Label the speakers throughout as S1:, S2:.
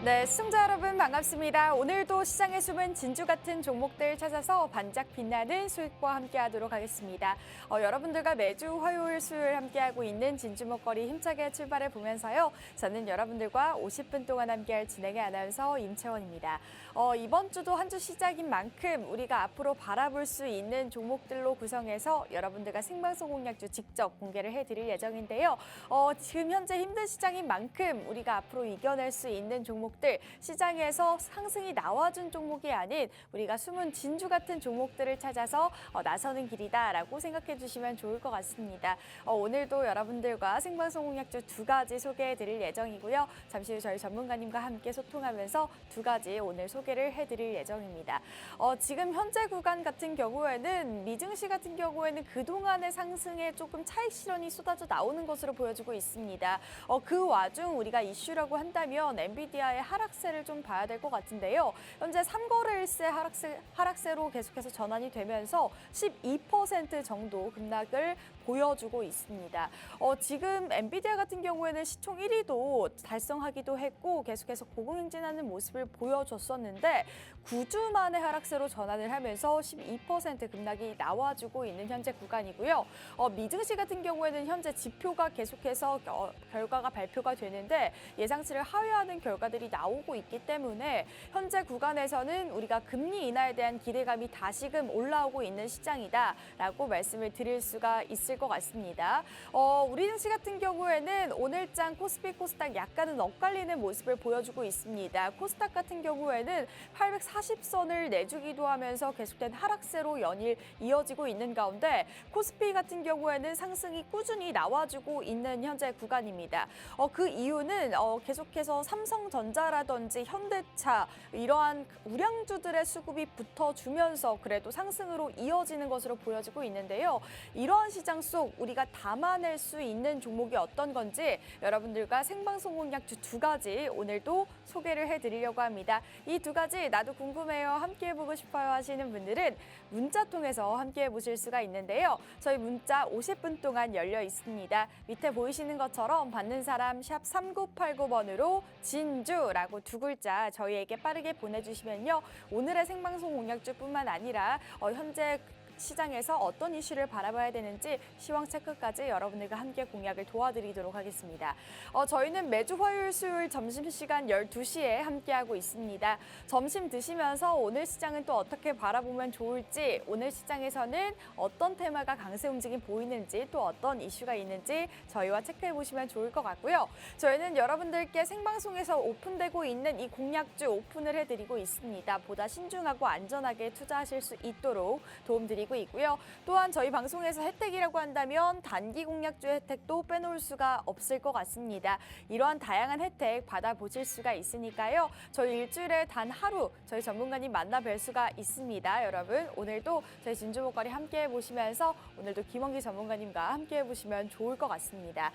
S1: 네, 시청자 여러분 반갑습니다. 오늘도 시장에 숨은 진주 같은 종목들 찾아서 반짝 빛나는 수익과 함께하도록 하겠습니다. 여러분들과 매주 화요일, 수요일 함께하고 있는 진주 먹거리 힘차게 출발해 보면서요. 저는 여러분들과 50분 동안 함께할 진행의 아나운서 임채원입니다. 이번 주도 한 주 시작인 만큼 우리가 앞으로 바라볼 수 있는 종목들로 구성해서 여러분들과 생방송 공략주 직접 공개를 해드릴 예정인데요. 지금 현재 힘든 시장인 만큼 우리가 앞으로 이겨낼 수 있는 종목들, 시장에서 상승이 나와준 종목이 아닌 우리가 숨은 진주 같은 종목들을 찾아서 나서는 길이다라고 생각해 주시면 좋을 것 같습니다. 오늘도 여러분들과 생방송 공략주 두 가지 소개해드릴 예정이고요. 잠시 후 저희 전문가님과 함께 소통하면서 두 가지 오늘 소개를 해드릴 예정입니다. 지금 현재 구간 같은 경우에는 미증시 같은 경우에는 그동안의 상승에 조금 차익 실현이 쏟아져 나오는 것으로 보여지고 있습니다. 그 와중 우리가 이슈라고 한다면 엔비디아의 하락세를 좀 봐야 될 것 같은데요. 현재 3거래일세 하락세로 계속해서 전환이 되면서 12% 정도 급락을 보여주고 있습니다. 지금 엔비디아 같은 경우에는 시총 1위도 달성하기도 했고 계속해서 고공행진하는 모습을 보여줬었는데 9주 만에 하락세로 전환을 하면서 12% 급락이 나와주고 있는 현재 구간이고요. 미증시 같은 경우에는 현재 지표가 계속해서 결과가 발표가 되는데 예상치를 하회하는 결과들이 나오고 있기 때문에 현재 구간에서는 우리가 금리 인하에 대한 기대감이 다시금 올라오고 있는 시장이다라고 말씀을 드릴 수가 있을 것 같습니다. 우리 증시 같은 경우에는 오늘장 코스피 코스닥 약간은 엇갈리는 모습을 보여주고 있습니다. 코스닥 같은 경우에는 840선을 내주기도 하면서 계속된 하락세로 연일 이어지고 있는 가운데 코스피 같은 경우에는 상승이 꾸준히 나와주고 있는 현재 구간입니다. 그 이유는 계속해서 삼성전자라든지 현대차 이러한 우량주들의 수급이 붙어주면서 그래도 상승으로 이어지는 것으로 보여지고 있는데요. 이러한 시장 속 우리가 담아낼 수 있는 종목이 어떤 건지 여러분들과 생방송 공략주 두 가지 오늘도 소개를 해드리려고 합니다. 이 두 가지 나도 궁금해요, 함께 해보고 싶어요 하시는 분들은 문자 통해서 함께 해보실 수가 있는데요. 저희 문자 50분 동안 열려 있습니다. 밑에 보이시는 것처럼 받는 사람 샵 3989번으로 진주라고 두 글자 저희에게 빠르게 보내주시면요. 오늘의 생방송 공략주뿐만 아니라 현재 시장에서 어떤 이슈를 바라봐야 되는지 시황 체크까지 여러분들과 함께 공략을 도와드리도록 하겠습니다. 저희는 매주 화요일, 수요일 점심시간 12시에 함께하고 있습니다. 점심 드시면서 오늘 시장은 또 어떻게 바라보면 좋을지, 오늘 시장에서는 어떤 테마가 강세 움직임 보이는지, 또 어떤 이슈가 있는지 저희와 체크해보시면 좋을 것 같고요. 저희는 여러분들께 생방송에서 오픈되고 있는 이 공략주 오픈을 해드리고 있습니다. 보다 신중하고 안전하게 투자하실 수 있도록 도움드리고 있고요. 또한 저희 방송에서 혜택이라고 한다면 단기 공략주 혜택도 빼놓을 수가 없을 것 같습니다. 이러한 다양한 혜택 받아보실 수가 있으니까요. 저희 일주일에 단 하루 저희 전문가님 만나 뵐 수가 있습니다. 여러분 오늘도 저희 진주 목걸이 함께 해보시면서 오늘도 김원기 전문가님과 함께 해보시면 좋을 것 같습니다.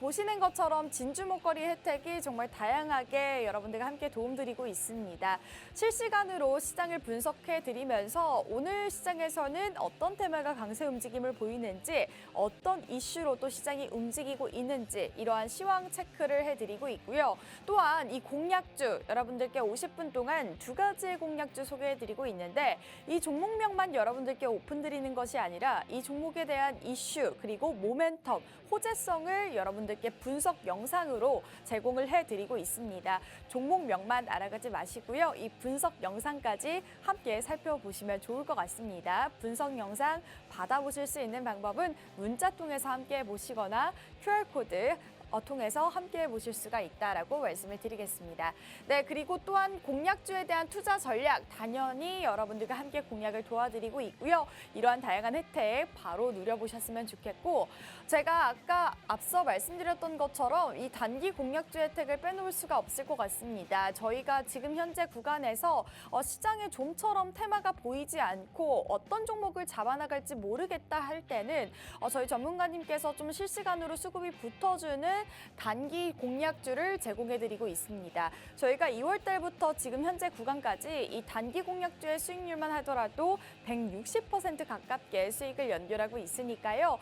S1: 보시는 것처럼 진주 목걸이 혜택이 정말 다양하게 여러분들과 함께 도움드리고 있습니다. 실시간으로 시장을 분석해드리면서 오늘 시장에서는 어떤 테마가 강세 움직임을 보이는지, 어떤 이슈로 또 시장이 움직이고 있는지 이러한 시황 체크를 해드리고 있고요. 또한 이 공략주 여러분들께 50분 동안 두 가지의 공략주 소개해드리고 있는데 이 종목명만 여러분들께 오픈드리는 것이 아니라 이 종목에 대한 이슈 그리고 모멘텀, 호재성을 여러분들께 분석 영상으로 제공을 해드리고 있습니다. 종목명만 알아가지 마시고요. 이 분석 영상까지 함께 살펴보시면 좋을 것 같습니다. 분석 영상 받아보실 수 있는 방법은 문자 통해서 함께 보시거나 QR코드 통해서 함께 보실 수가 있다라고 말씀을 드리겠습니다. 네, 그리고 또한 공략주에 대한 투자 전략 당연히 여러분들과 함께 공략을 도와드리고 있고요. 이러한 다양한 혜택 바로 누려보셨으면 좋겠고 제가 아까 앞서 말씀드렸던 것처럼 이 단기 공략주 혜택을 빼놓을 수가 없을 것 같습니다. 저희가 지금 현재 구간에서 시장에 좀처럼 테마가 보이지 않고 어떤 종목을 잡아나갈지 모르겠다 할 때는 저희 전문가님께서 좀 실시간으로 수급이 붙어주는 단기 공략주를 제공해드리고 있습니다. 저희가 2월 달부터 지금 현재 구간까지 이 단기 공략주의 수익률만 하더라도 160% 가깝게 수익을 연결하고 있으니까요.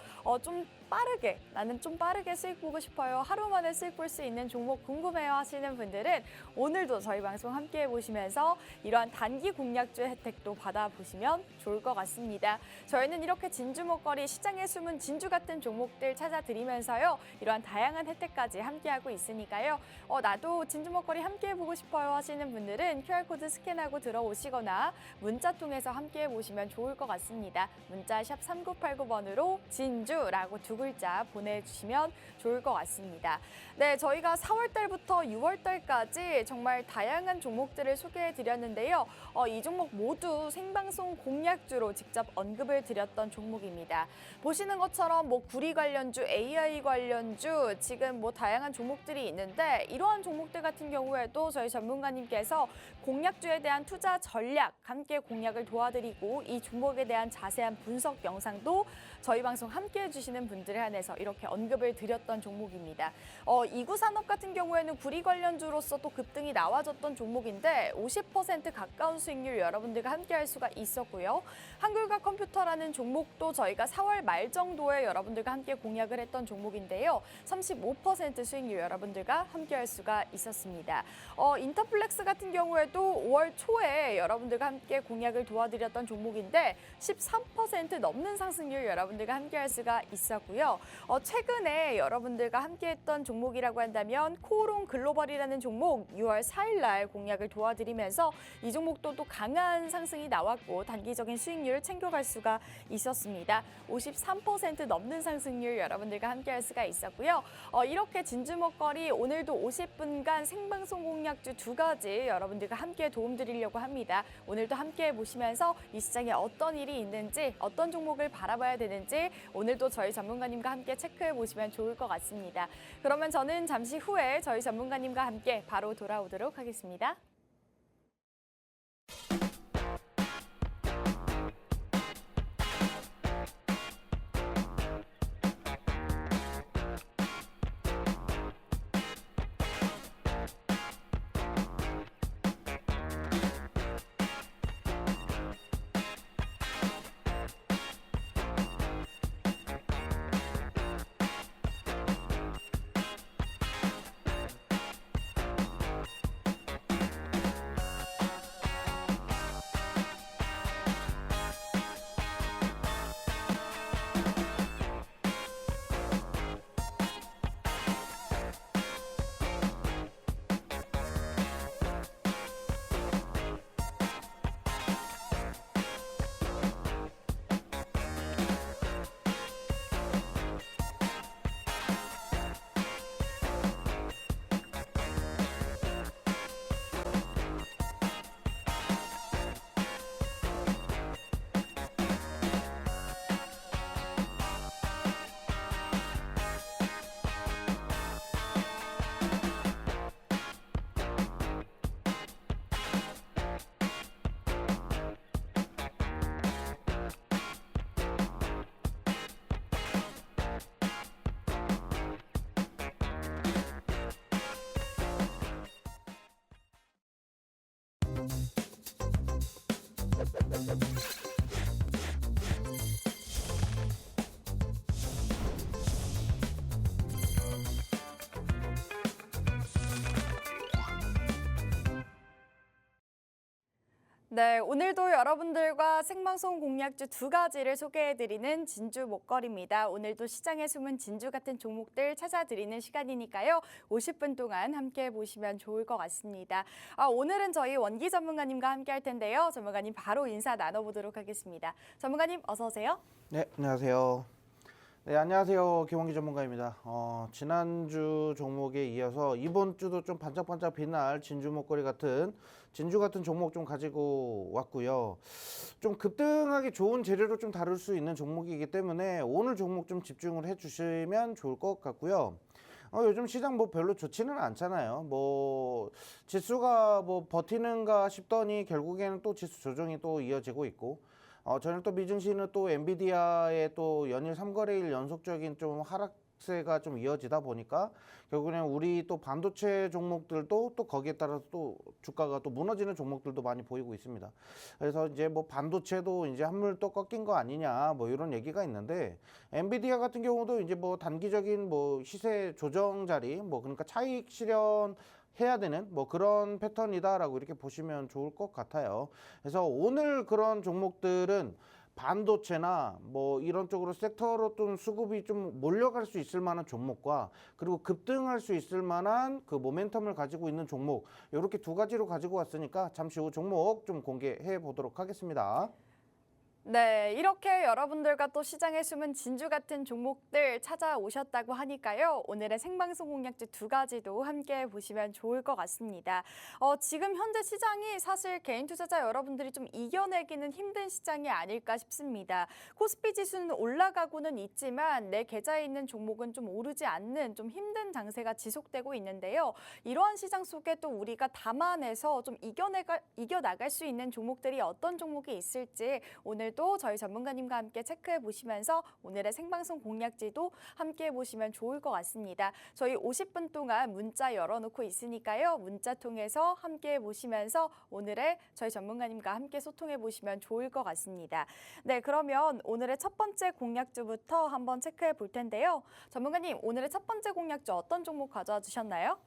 S1: 나는 좀 빠르게 수익 보고 싶어요. 하루 만에 수익 볼 수 있는 종목 궁금해요 하시는 분들은 오늘도 저희 방송 함께 해보시면서 이러한 단기 공략주의 혜택도 받아보시면 좋을 것 같습니다. 저희는 이렇게 진주 먹거리 시장에 숨은 진주 같은 종목들 찾아드리면서요. 이러한 다양한 혜택까지 함께하고 있으니까요. 나도 진주 먹거리 함께 해보고 싶어요 하시는 분들은 QR코드 스캔하고 들어오시거나 문자 통해서 함께 해보시면 좋을 것 같습니다. 문자 샵 3989번으로 진주라고 두 글자 보내주시면 좋을 것 같습니다. 네, 저희가 4월 달부터 6월 달까지 정말 다양한 종목들을 소개해드렸는데요. 이 종목 모두 생방송 공략주로 직접 언급을 드렸던 종목입니다. 보시는 것처럼 구리 관련주, AI 관련주, 지금 다양한 종목들이 있는데 이러한 종목들 같은 경우에도 저희 전문가님께서 공략주에 대한 투자 전략 함께 공략을 도와드리고 이 종목에 대한 자세한 분석 영상도 저희 방송 함께 해주시는 분들에 한해서 이렇게 언급을 드렸던 종목입니다. 이구산업 같은 경우에는 구리 관련주로서 또 급등이 나와줬던 종목인데 50% 가까운 수익률 여러분들과 함께 할 수가 있었고요. 한글과 컴퓨터라는 종목도 저희가 4월 말 정도에 여러분들과 함께 공략을 했던 종목인데요. 35% 수익률 여러분들과 함께 할 수가 있었습니다. 인터플렉스 같은 경우에도 5월 초에 여러분들과 함께 공략을 도와드렸던 종목인데 13% 넘는 상승률 여러분들과 함께 할 수가 있었고요. 최근에 여러분들과 함께 했던 종목이라고 한다면 코오롱 글로벌이라는 종목 6월 4일 날 공략을 도와드리면서 이 종목도 또 강한 상승이 나왔고 단기적인 수익률을 챙겨갈 수가 있었습니다. 53% 넘는 상승률 여러분들과 함께 할 수가 있었고요. 이렇게 진주 먹거리 오늘도 50분간 생방송 공략주 두 가지 여러분들과 함께 도움드리려고 합니다. 오늘도 함께 보시면서 이 시장에 어떤 일이 있는지 어떤 종목을 바라봐야 되는지 오늘도 저희 전문가님과 함께 체크해 보시면 좋을 것 같습니다. 그러면 저는 잠시 후에 저희 전문가님과 함께 바로 돌아오도록 하겠습니다. 네, 오늘도 여러분들과 생방송 공략주 두 가지를 소개해드리는 진주 목걸이입니다. 오늘도 시장에 숨은 진주 같은 종목들 찾아드리는 시간이니까요. 50분 동안 함께 보시면 좋을 것 같습니다. 오늘은 저희 원기 전문가님과 함께 할 텐데요. 전문가님 바로 인사 나눠보도록 하겠습니다. 전문가님 어서 오세요.
S2: 네, 안녕하세요. 네, 안녕하세요. 김원기 전문가입니다. 지난주 종목에 이어서 이번 주도 좀 반짝반짝 빛날 진주 목걸이 같은 진주 같은 종목 좀 가지고 왔고요. 좀 급등하기 좋은 재료로 좀 다룰 수 있는 종목이기 때문에 오늘 종목 좀 집중을 해주시면 좋을 것 같고요. 요즘 시장 별로 좋지는 않잖아요. 지수가 버티는가 싶더니 결국에는 또 지수 조정이 또 이어지고 있고, 저녁 또 미증시는 또 엔비디아의 또 연일 3거래일 연속적인 좀 하락 하락세가 좀 이어지다 보니까 결국에는 우리 또 반도체 종목들도 또 거기에 따라서 또 주가가 또 무너지는 종목들도 많이 보이고 있습니다. 그래서 이제 뭐 반도체도 이제 한물 또 꺾인 거 아니냐 뭐 이런 얘기가 있는데 엔비디아 같은 경우도 이제 뭐 단기적인 뭐 시세 조정 자리 뭐 그러니까 차익 실현 해야 되는 뭐 그런 패턴이다라고 이렇게 보시면 좋을 것 같아요. 그래서 오늘 그런 종목들은 반도체나 뭐 이런 쪽으로 섹터로 좀 수급이 좀 몰려갈 수 있을 만한 종목과 그리고 급등할 수 있을 만한 그 모멘텀을 가지고 있는 종목 이렇게 두 가지로 가지고 왔으니까 잠시 후 종목 좀 공개해 보도록 하겠습니다.
S1: 네, 이렇게 여러분들과 또 시장에 숨은 진주 같은 종목들 찾아오셨다고 하니까요. 오늘의 생방송 공략주 두 가지도 함께 보시면 좋을 것 같습니다. 지금 현재 시장이 사실 개인 투자자 여러분들이 좀 이겨내기는 힘든 시장이 아닐까 싶습니다. 코스피 지수는 올라가고는 있지만 내 계좌에 있는 종목은 좀 오르지 않는 좀 힘든 장세가 지속되고 있는데요. 이러한 시장 속에 또 우리가 담아내서 좀 이겨나갈 수 있는 종목들이 어떤 종목이 있을지 오늘도 저희 전문가님과 함께 체크해 보시면서 오늘의 생방송 공략지도 함께 보시면 좋을 것 같습니다. 저희 50분 동안 문자 열어놓고 있으니까요. 문자 통해서 함께 보시면서 오늘의 저희 전문가님과 함께 소통해 보시면 좋을 것 같습니다. 네, 그러면 오늘의 첫 번째 공략주부터 한번 체크해 볼 텐데요. 전문가님, 오늘의 첫 번째 공략주 어떤 종목 가져와 주셨나요?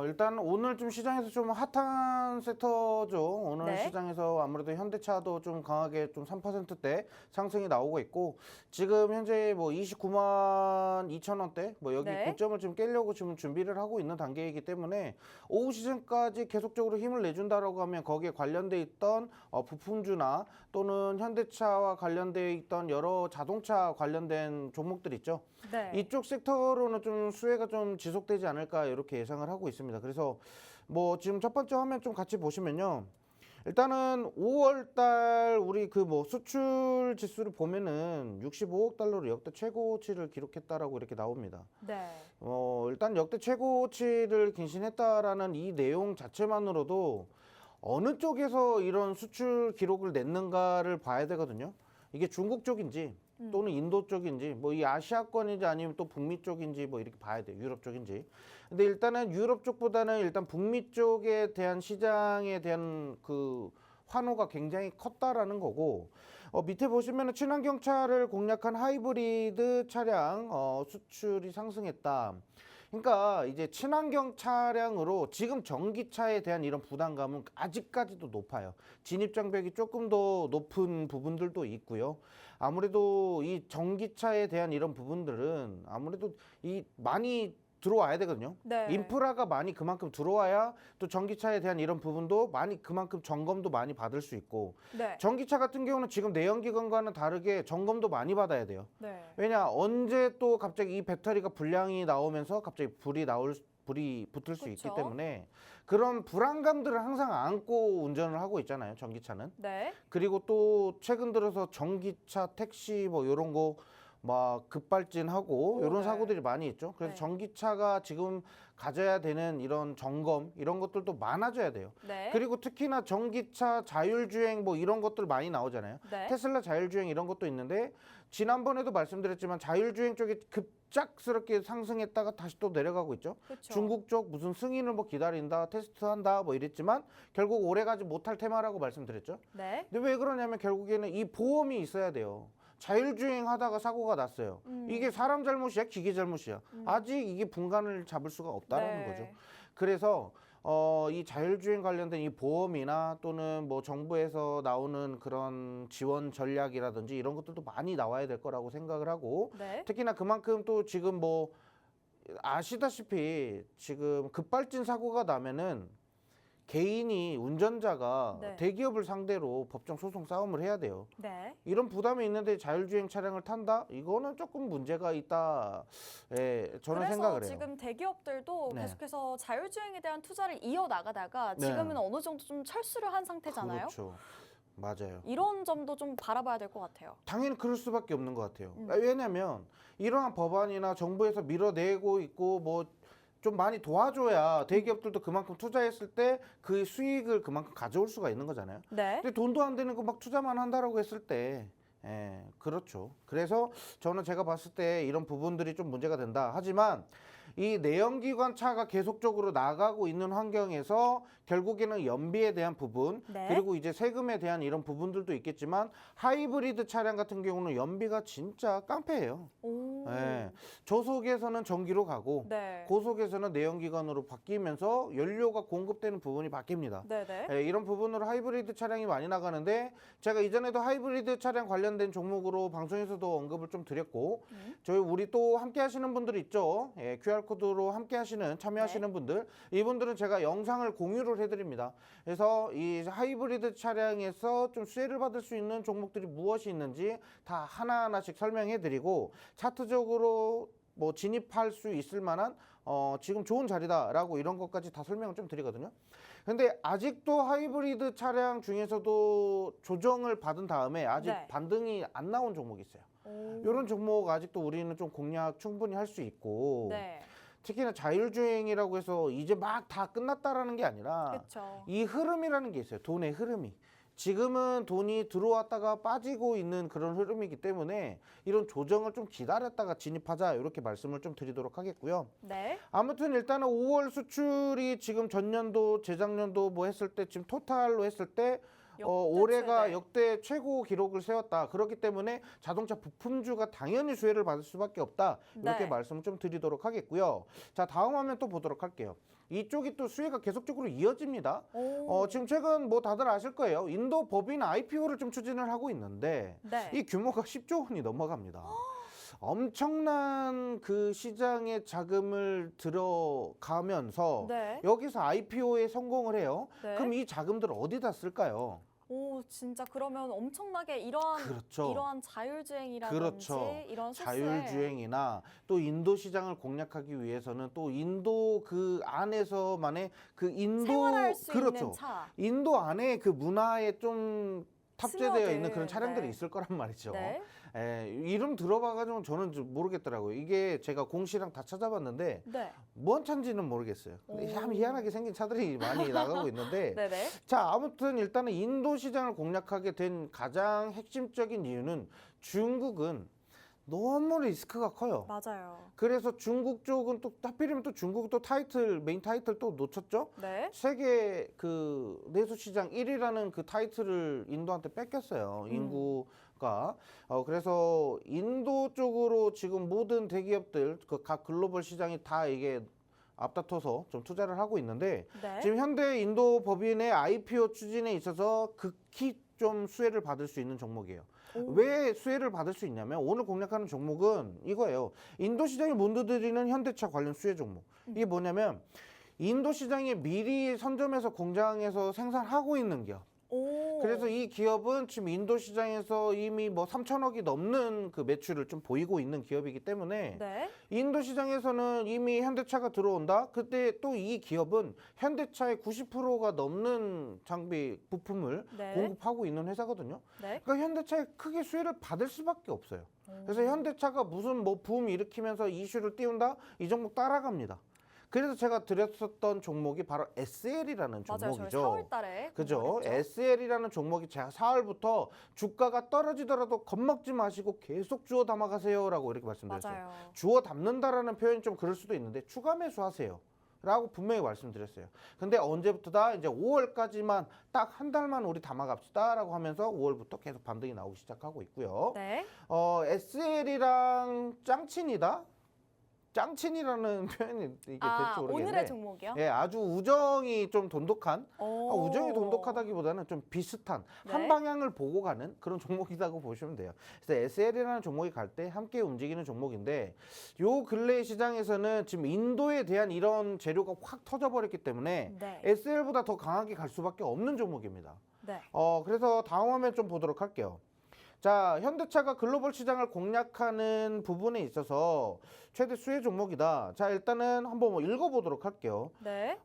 S2: 일단 오늘 좀 시장에서 좀 핫한 섹터죠. 오늘
S1: 네.
S2: 시장에서 아무래도 현대차도 좀 강하게 좀 3%대 상승이 나오고 있고 지금 현재 뭐 29만 2천 원대 뭐 여기
S1: 네.
S2: 고점을 좀 깨려고 지금 준비를 하고 있는 단계이기 때문에 오후 시즌까지 계속적으로 힘을 내준다라고 하면 거기에 관련돼 있던 부품주나 또는 현대차와 관련돼 있던 여러 자동차 관련된 종목들 있죠.
S1: 네.
S2: 이쪽 섹터로는 좀 수혜가 좀 지속되지 않을까 이렇게 예상을 하고 있습니다. 그래서 뭐 지금 첫 번째 화면 좀 같이 보시면요. 일단은 5월 달 우리 그 뭐 수출 지수를 보면은 65억 달러로 역대 최고치를 기록했다라고 이렇게 나옵니다.
S1: 네.
S2: 일단 역대 최고치를 갱신했다라는 이 내용 자체만으로도 어느 쪽에서 이런 수출 기록을 냈는가를 봐야 되거든요. 이게 중국 쪽인지 또는 인도 쪽인지 뭐 이 아시아권인지 아니면 또 북미 쪽인지 뭐 이렇게 봐야 돼요. 유럽 쪽인지. 근데 일단은 유럽 쪽보다는 일단 북미 쪽에 대한 시장에 대한 그 환호가 굉장히 컸다라는 거고 밑에 보시면은 친환경차를 공략한 하이브리드 차량 수출이 상승했다. 그러니까 이제 친환경 차량으로 지금 전기차에 대한 이런 부담감은 아직까지도 높아요. 진입 장벽이 조금 더 높은 부분들도 있고요. 아무래도 이 전기차에 대한 이런 부분들은 아무래도 이 많이 들어와야 되거든요.
S1: 네.
S2: 인프라가 많이 그만큼 들어와야 또 전기차에 대한 이런 부분도 많이 그만큼 점검도 많이 받을 수 있고
S1: 네.
S2: 전기차 같은 경우는 지금 내연기관과는 다르게 점검도 많이 받아야 돼요.
S1: 네.
S2: 왜냐 언제 또 갑자기 이 배터리가 불량이 나오면서 갑자기 불이 붙을 수 있기
S1: 그쵸.
S2: 때문에 그런 불안감들을 항상 안고 운전을 하고 있잖아요. 전기차는.
S1: 네.
S2: 그리고 또 최근 들어서 전기차 택시 뭐 이런 거 막 급발진하고 이런
S1: 네.
S2: 사고들이 많이 있죠. 그래서
S1: 네.
S2: 전기차가 지금 가져야 되는 이런 점검 이런 것들도 많아져야 돼요.
S1: 네.
S2: 그리고 특히나 전기차 자율주행 뭐 이런 것들 많이 나오잖아요.
S1: 네.
S2: 테슬라 자율주행 이런 것도 있는데 지난번에도 말씀드렸지만 자율주행 쪽이 급작스럽게 상승했다가 다시 또 내려가고 있죠.
S1: 그쵸.
S2: 중국 쪽 무슨 승인을 뭐 기다린다, 테스트한다 뭐 이랬지만 결국 오래가지 못할 테마라고 말씀드렸죠.
S1: 네.
S2: 근데 왜 그러냐면 결국에는 이 보험이 있어야 돼요. 자율주행 하다가 사고가 났어요. 이게 사람 잘못이야, 기계 잘못이야. 아직 이게 분간을 잡을 수가 없다라는
S1: 네.
S2: 거죠. 그래서 이 자율주행 관련된 이 보험이나 또는 뭐 정부에서 나오는 그런 지원 전략이라든지 이런 것들도 많이 나와야 될 거라고 생각을 하고
S1: 네.
S2: 특히나 그만큼 또 지금 뭐 아시다시피 지금 급발진 사고가 나면은 개인이 운전자가
S1: 네.
S2: 대기업을 상대로 법정 소송 싸움을 해야 돼요.
S1: 네.
S2: 이런 부담이 있는데 자율주행 차량을 탄다? 이거는 조금 문제가 있다. 예, 저는
S1: 그래서
S2: 생각을 해요.
S1: 지금 대기업들도
S2: 네.
S1: 계속해서 자율주행에 대한 투자를 이어나가다가
S2: 네.
S1: 지금은 어느 정도 좀 철수를 한 상태잖아요.
S2: 그렇죠. 맞아요.
S1: 이런 점도 좀 바라봐야 될 것 같아요.
S2: 당연히 그럴 수밖에 없는 것 같아요. 왜냐하면 이러한 법안이나 정부에서 밀어내고 있고 뭐 좀 많이 도와줘야 대기업들도 그만큼 투자했을 때 그 수익을 그만큼 가져올 수가 있는 거잖아요.
S1: 네.
S2: 근데 돈도 안 되는 거 막 투자만 한다라고 했을 때 예, 그렇죠. 그래서 저는 제가 봤을 때 이런 부분들이 좀 문제가 된다. 하지만 이 내연기관 차가 계속적으로 나가고 있는 환경에서 결국에는 연비에 대한 부분,
S1: 네.
S2: 그리고 이제 세금에 대한 이런 부분들도 있겠지만 하이브리드 차량 같은 경우는 연비가 진짜 깡패예요.
S1: 오.
S2: 예, 저속에서는 전기로 가고
S1: 네.
S2: 고속에서는 내연기관으로 바뀌면서 연료가 공급되는 부분이 바뀝니다.
S1: 네네.
S2: 예, 이런 부분으로 하이브리드 차량이 많이 나가는데 제가 이전에도 하이브리드 차량 관련된 종목으로 방송에서도 언급을 좀 드렸고 우리 또 함께 하시는 분들 있죠. 예, QR코드로 함께 하시는 참여하시는 분들 이분들은 제가 영상을 공유를 해드립니다. 그래서 이 하이브리드 차량에서 좀 수혜를 받을 수 있는 종목들이 무엇이 있는지 다 하나하나씩 설명해드리고 차트적으로 뭐 진입할 수 있을 만한 지금 좋은 자리다라고 이런 것까지 다 설명을 좀 드리거든요. 근데 아직도 하이브리드 차량 중에서도 조정을 받은 다음에 아직
S1: 네.
S2: 반등이 안 나온 종목이 있어요.
S1: 오.
S2: 이런 종목 아직도 우리는 좀 공략 충분히 할 수 있고
S1: 네.
S2: 특히나 자율주행이라고 해서 이제 막 다 끝났다라는 게 아니라
S1: 그렇죠.
S2: 이 흐름이라는 게 있어요. 돈의 흐름이. 지금은 돈이 들어왔다가 빠지고 있는 그런 흐름이기 때문에 이런 조정을 좀 기다렸다가 진입하자 이렇게 말씀을 좀 드리도록 하겠고요.
S1: 네.
S2: 아무튼 일단은 5월 수출이 지금 전년도, 재작년도 뭐 했을 때 지금 토탈로 했을 때 올해가
S1: 최대.
S2: 역대 최고 기록을 세웠다. 그렇기 때문에 자동차 부품주가 당연히 수혜를 받을 수밖에 없다. 이렇게
S1: 네.
S2: 말씀을 좀 드리도록 하겠고요. 자, 다음 화면 또 보도록 할게요. 이쪽이 또 수혜가 계속적으로 이어집니다.
S1: 오.
S2: 지금 최근 뭐 다들 아실 거예요. 인도 법인 IPO를 좀 추진을 하고 있는데
S1: 네.
S2: 이 규모가 10조 원이 넘어갑니다. 엄청난 그 시장의 자금을 들어가면서
S1: 네.
S2: 여기서 IPO에 성공을 해요.
S1: 네.
S2: 그럼 이 자금들을 어디다 쓸까요?
S1: 오, 진짜 그러면 엄청나게 이러한
S2: 그렇죠.
S1: 자율주행이라든지
S2: 그렇죠.
S1: 이런 소스에
S2: 자율주행이나 또 인도 시장을 공략하기 위해서는 또 인도 그 안에서만의 그 인도
S1: 생활할 수
S2: 그렇죠.
S1: 있는 차.
S2: 인도 안에 그 문화에 좀 탑재되어
S1: 스며들,
S2: 있는 그런 차량들이
S1: 네.
S2: 있을 거란 말이죠.
S1: 네.
S2: 이름 들어봐가지고 저는 좀 모르겠더라고요. 이게 제가 공시랑 다 찾아봤는데
S1: 네.
S2: 뭔 차인지는 모르겠어요. 근데
S1: 오.
S2: 참 희한하게 생긴 차들이 많이 나가고 있는데
S1: 네네.
S2: 자, 아무튼 일단은 인도 시장을 공략하게 된 가장 핵심적인 이유는 중국은 너무 리스크가 커요.
S1: 맞아요.
S2: 그래서 중국 쪽은 또 하필이면 또 중국 또 메인 타이틀 또 놓쳤죠.
S1: 네.
S2: 세계 그 내수 시장 1위라는 그 타이틀을 인도한테 뺏겼어요. 인구가. 그래서 인도 쪽으로 지금 모든 대기업들 그 각 글로벌 시장이 다 이게 앞다퉈서 좀 투자를 하고 있는데
S1: 네.
S2: 지금 현대 인도 법인의 IPO 추진에 있어서 극히 좀 수혜를 받을 수 있는 종목이에요.
S1: 오.
S2: 왜 수혜를 받을 수 있냐면 오늘 공략하는 종목은 이거예요. 인도 시장에 문드들이는 현대차 관련 수혜 종목. 이게 뭐냐면 인도 시장에 미리 선점해서 공장에서 생산하고 있는 기업.
S1: 오.
S2: 그래서 이 기업은 지금 인도 시장에서 이미 뭐 3천억이 넘는 그 매출을 좀 보이고 있는 기업이기 때문에
S1: 네.
S2: 인도 시장에서는 이미 현대차가 들어온다. 그때 또 이 기업은 현대차의 90%가 넘는 장비 부품을
S1: 네.
S2: 공급하고 있는 회사거든요.
S1: 네.
S2: 그러니까 현대차에 크게 수혜를 받을 수밖에 없어요. 그래서 현대차가 무슨 뭐 붐 일으키면서 이슈를 띄운다? 이 종목 따라갑니다. 그래서 제가 드렸었던 종목이 바로 SL이라는
S1: 맞아요. 저희
S2: 종목이죠.
S1: 4월 달에
S2: 그죠? SL이라는 종목이 제가 4월부터 주가가 떨어지더라도 겁먹지 마시고 계속 주워 담아가세요라고 이렇게 말씀드렸어요.
S1: 맞아요.
S2: 주워 담는다라는 표현이 좀 그럴 수도 있는데 추가 매수하세요. 라고 분명히 말씀드렸어요. 근데 언제부터다? 이제 5월까지만 딱 한 달만 우리 담아갑시다라고 하면서 5월부터 계속 반등이 나오기 시작하고 있고요.
S1: 네.
S2: SL이랑 짱친이다? 짱친이라는 표현이 이게 될지 모르겠는데
S1: 오늘의 종목이요?
S2: 예, 아주 우정이 좀 돈독한
S1: 오.
S2: 우정이 돈독하다기보다는 좀 비슷한
S1: 네.
S2: 한 방향을 보고 가는 그런 종목이라고 보시면 돼요. 그래서 SL이라는 종목이 갈 때 함께 움직이는 종목인데 요 근래 시장에서는 지금 인도에 대한 이런 재료가 확 터져버렸기 때문에
S1: 네.
S2: SL보다 더 강하게 갈 수밖에 없는 종목입니다.
S1: 네.
S2: 그래서 다음 화면 좀 보도록 할게요. 자, 현대차가 글로벌 시장을 공략하는 부분에 있어서 최대 수혜 종목이다. 자, 일단은 한번 뭐 읽어보도록 할게요.
S1: 네.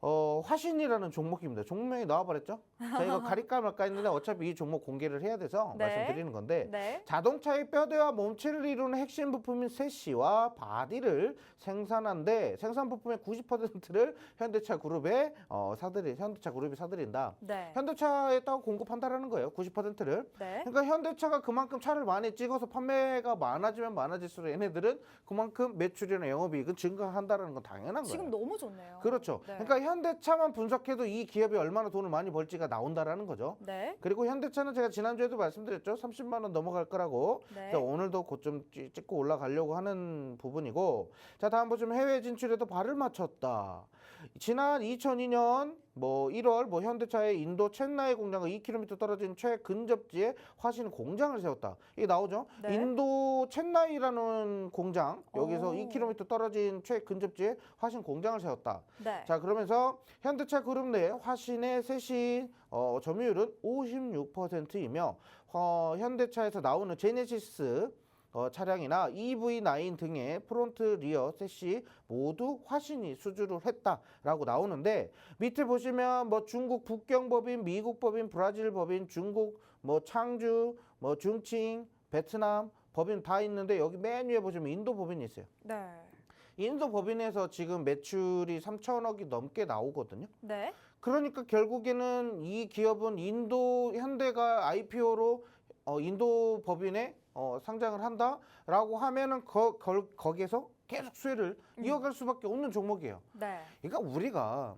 S2: 화신이라는 종목입니다. 종목명이 나와버렸죠? 자, 이거 가릴까 말까 했는데 어차피 이 종목 공개를 해야 돼서
S1: 네.
S2: 말씀드리는 건데
S1: 네.
S2: 자동차의 뼈대와 몸체를 이루는 핵심 부품인 세시와 바디를 생산한데 생산 부품의 90%를 현대차 그룹에 현대차 그룹이 사들인다.
S1: 네.
S2: 현대차에다가 공급한다라는 거예요. 90%를.
S1: 네.
S2: 그러니까 현대차가 그만큼 그만큼 차를 많이 찍어서 판매가 많아지면 많아질수록 얘네들은 그만큼 매출이나 영업이익은 증가한다는 건 당연한
S1: 지금
S2: 거예요.
S1: 너무 좋네요.
S2: 그렇죠.
S1: 네.
S2: 그러니까 현대차만 분석해도 이 기업이 얼마나 돈을 많이 벌지가 나온다라는 거죠.
S1: 네.
S2: 그리고 현대차는 제가 지난주에도 말씀드렸죠. 30만 원 넘어갈 거라고.
S1: 네.
S2: 그래서 오늘도 곧 좀 찍고 올라가려고 하는 부분이고. 자, 다음 보시면 해외 진출에도 발을 맞췄다. 지난 2002년 뭐 1월 뭐 현대차의 인도 첸나이 공장과 2km 떨어진 최근접지에 화신 공장을 세웠다. 이게 나오죠?
S1: 네.
S2: 인도 첸나이라는 공장, 여기서
S1: 오.
S2: 2km 떨어진 최근접지에 화신 공장을 세웠다.
S1: 네.
S2: 자, 그러면서 현대차 그룹 내 화신의 세시 점유율은 56%이며 현대차에서 나오는 제네시스 차량이나 EV9 등의 프론트 리어 셋이 모두 화신이 수주를 했다라고 나오는데, 밑에 보시면 뭐 중국 북경 법인, 미국 법인, 브라질 법인, 중국 뭐 창주, 뭐 중칭, 베트남 법인 다 있는데, 여기 맨 위에 보시면 인도 법인이 있어요.
S1: 네.
S2: 인도 법인에서 지금 매출이 3천억이 넘게 나오거든요.
S1: 네.
S2: 그러니까 결국에는 이 기업은 인도 현대가 IPO로 인도 법인에 상장을 한다라고 하면은 거기에서 계속 수혜를 이어갈 수밖에 없는 종목이에요.
S1: 네.
S2: 그러니까 우리가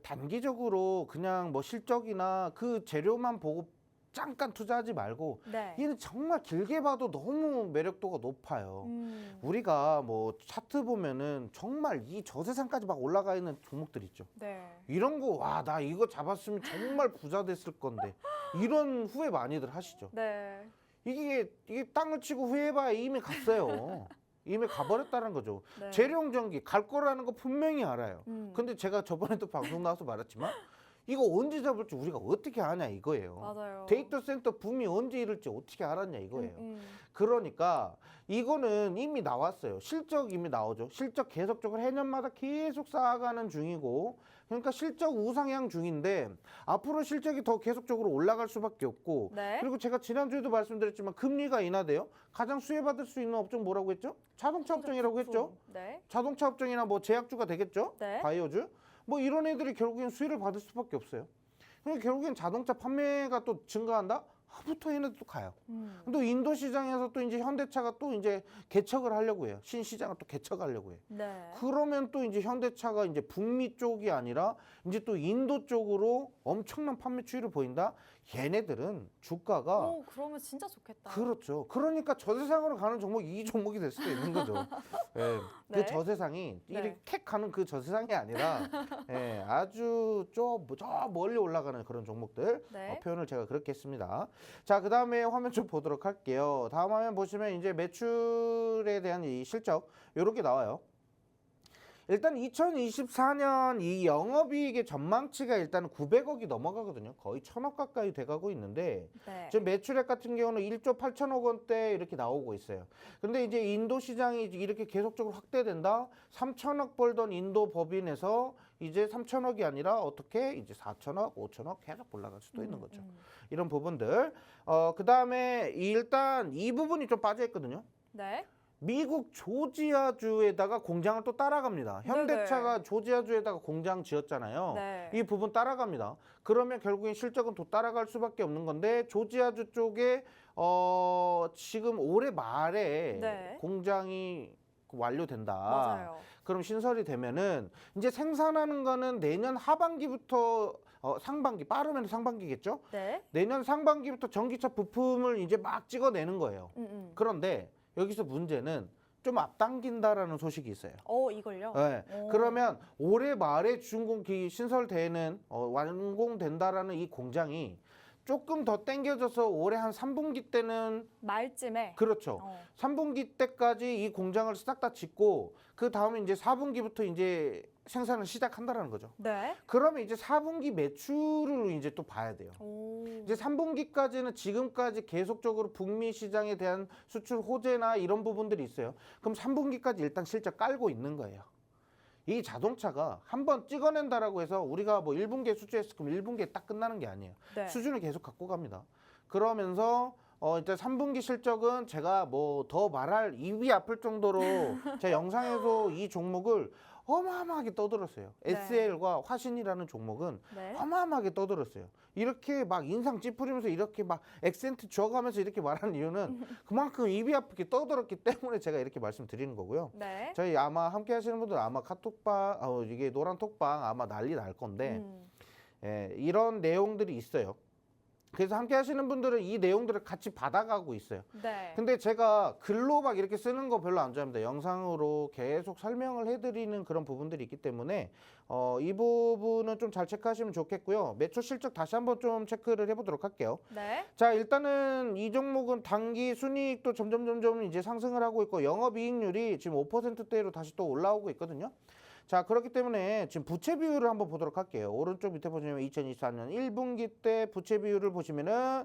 S2: 단기적으로 그냥 뭐 실적이나 그 재료만 보고 잠깐 투자하지 말고,
S1: 네.
S2: 얘는 정말 길게 봐도 너무 매력도가 높아요. 우리가 뭐 차트 보면은 정말 이 저세상까지 막 올라가 있는 종목들 있죠.
S1: 네.
S2: 이런 거, 와, 나 이거 잡았으면 정말 부자 됐을 건데, 이런 후회 많이들 하시죠.
S1: 네.
S2: 이게 땅을 치고 후회해봐야 이미 갔어요. 이미 가버렸다는 거죠.
S1: 네.
S2: 재룡전기 갈 거라는 거 분명히 알아요.
S1: 음.
S2: 근데 제가 저번에도 방송 나와서 말했지만, 이거 언제 잡을지 우리가 어떻게 아냐 이거예요.
S1: 맞아요.
S2: 데이터 센터 붐이 언제 이럴지 어떻게 알았냐 이거예요.
S1: 음.
S2: 그러니까 이거는 이미 나왔어요. 실적 이미 나오죠. 실적 계속적으로 해년마다 계속 쌓아가는 중이고, 그러니까 실적 우상향 중인데 앞으로 실적이 더 계속적으로 올라갈 수밖에 없고,
S1: 네.
S2: 그리고 제가 지난주에도 말씀드렸지만 금리가 인하돼요. 가장 수혜받을 수 있는 업종 뭐라고 했죠? 자동차 업종이라고 했죠.
S1: 네.
S2: 자동차 업종이나 뭐 제약주가 되겠죠.
S1: 네.
S2: 바이오주. 뭐 이런 애들이 결국엔 수혜를 받을 수밖에 없어요. 그러니까 결국엔 자동차 판매가 또 증가한다? 부터 얘네도 또 가요. 또 인도 시장에서 또 이제 현대차가 또 이제 개척을 하려고 해요. 신시장을 또 개척하려고 해요.
S1: 네.
S2: 그러면 또 이제 현대차가 이제 북미 쪽이 아니라 이제 또 인도 쪽으로 엄청난 판매 추이를 보인다. 얘네들은 주가가
S1: 오, 그러면 진짜 좋겠다.
S2: 그렇죠. 그러니까 저세상으로 가는 종목이 이 종목이 될 수도 있는 거죠. 예,
S1: 네.
S2: 그 저세상이
S1: 네.
S2: 이렇게 가는 그 저세상이 아니라 예, 아주 저 멀리 올라가는 그런 종목들,
S1: 네.
S2: 표현을 제가 그렇게 했습니다. 자, 그 다음에 화면 좀 보도록 할게요. 다음 화면 보시면 이제 매출에 대한 이 실적 이렇게 나와요. 일단 2024년 이 영업이익의 전망치가 일단 900억이 넘어가거든요. 거의 1000억 가까이 돼가고 있는데,
S1: 네.
S2: 지금 매출액 같은 경우는 1조 8천억 원대 이렇게 나오고 있어요. 근데 이제 인도 시장이 이렇게 계속적으로 확대된다. 3천억 벌던 인도 법인에서 이제 3천억이 아니라 어떻게 이제 4천억, 5천억 계속 올라갈 수도 있는 거죠. 이런 부분들. 그 다음에 일단 이 부분이 좀 빠져 있거든요.
S1: 네.
S2: 미국 조지아주에다가 공장을 또 따라갑니다. 현대차가
S1: 네네.
S2: 조지아주에다가 공장 지었잖아요.
S1: 네.
S2: 이 부분 따라갑니다. 그러면 결국엔 실적은 또 따라갈 수밖에 없는 건데, 조지아주 쪽에 지금 올해 말에
S1: 네.
S2: 공장이 완료된다.
S1: 맞아요.
S2: 그럼 신설이 되면은 이제 생산하는 거는 내년 하반기부터 상반기, 빠르면 상반기겠죠?
S1: 네.
S2: 내년 상반기부터 전기차 부품을 이제 막 찍어내는 거예요. 그런데 여기서 문제는 좀 앞당긴다라는 소식이 있어요.
S1: 이걸요?
S2: 네.
S1: 오.
S2: 그러면 올해 말에 준공기 신설되는 완공된다라는 이 공장이 조금 더 땡겨져서 올해 한 3분기 때는,
S1: 말쯤에.
S2: 그렇죠. 3분기 때까지 이 공장을 싹 다 짓고, 그 다음에 이제 4분기부터 이제 생산을 시작한다라는 거죠.
S1: 네.
S2: 그러면 이제 4분기 매출을 이제 또 봐야 돼요.
S1: 오.
S2: 이제 3분기까지는 지금까지 계속적으로 북미 시장에 대한 수출 호재나 이런 부분들이 있어요. 그럼 3분기까지 일단 실적 깔고 있는 거예요. 이 자동차가 한번 찍어낸다라고 해서 우리가 뭐 1분기에 수주했을 거면 1분기에 딱 끝나는 게 아니에요.
S1: 네.
S2: 수준을 계속 갖고 갑니다. 그러면서 일단 3분기 실적은 제가 뭐 더 말할 입이 아플 정도로 제 영상에서 이 종목을 어마어마하게 떠들었어요.
S1: 네.
S2: SL과 화신이라는 종목은
S1: 네.
S2: 어마어마하게 떠들었어요. 이렇게 막 인상 찌푸리면서 이렇게 막 액센트 줘가면서 이렇게 말하는 이유는 그만큼 입이 아프게 떠들었기 때문에 제가 이렇게 말씀드리는 거고요.
S1: 네.
S2: 저희 아마 함께 하시는 분들 아마 카톡방, 이게 노란 톡방 아마 난리 날 건데 예, 이런 내용들이 있어요. 그래서 함께 하시는 분들은 이 내용들을 같이 받아가고 있어요.
S1: 네.
S2: 근데 제가 글로 막 이렇게 쓰는 거 별로 안 좋아합니다. 영상으로 계속 설명을 해드리는 그런 부분들이 있기 때문에 이 부분은 좀 잘 체크하시면 좋겠고요. 매출 실적 다시 한번 좀 체크를 해보도록 할게요.
S1: 네.
S2: 자, 일단은 이 종목은 단기 순이익도 점점 이제 상승을 하고 있고 영업이익률이 지금 5%대로 다시 또 올라오고 있거든요. 자, 그렇기 때문에 지금 부채 비율을 한번 보도록 할게요. 오른쪽 밑에 보시면 2024년 1분기 때 부채 비율을 보시면은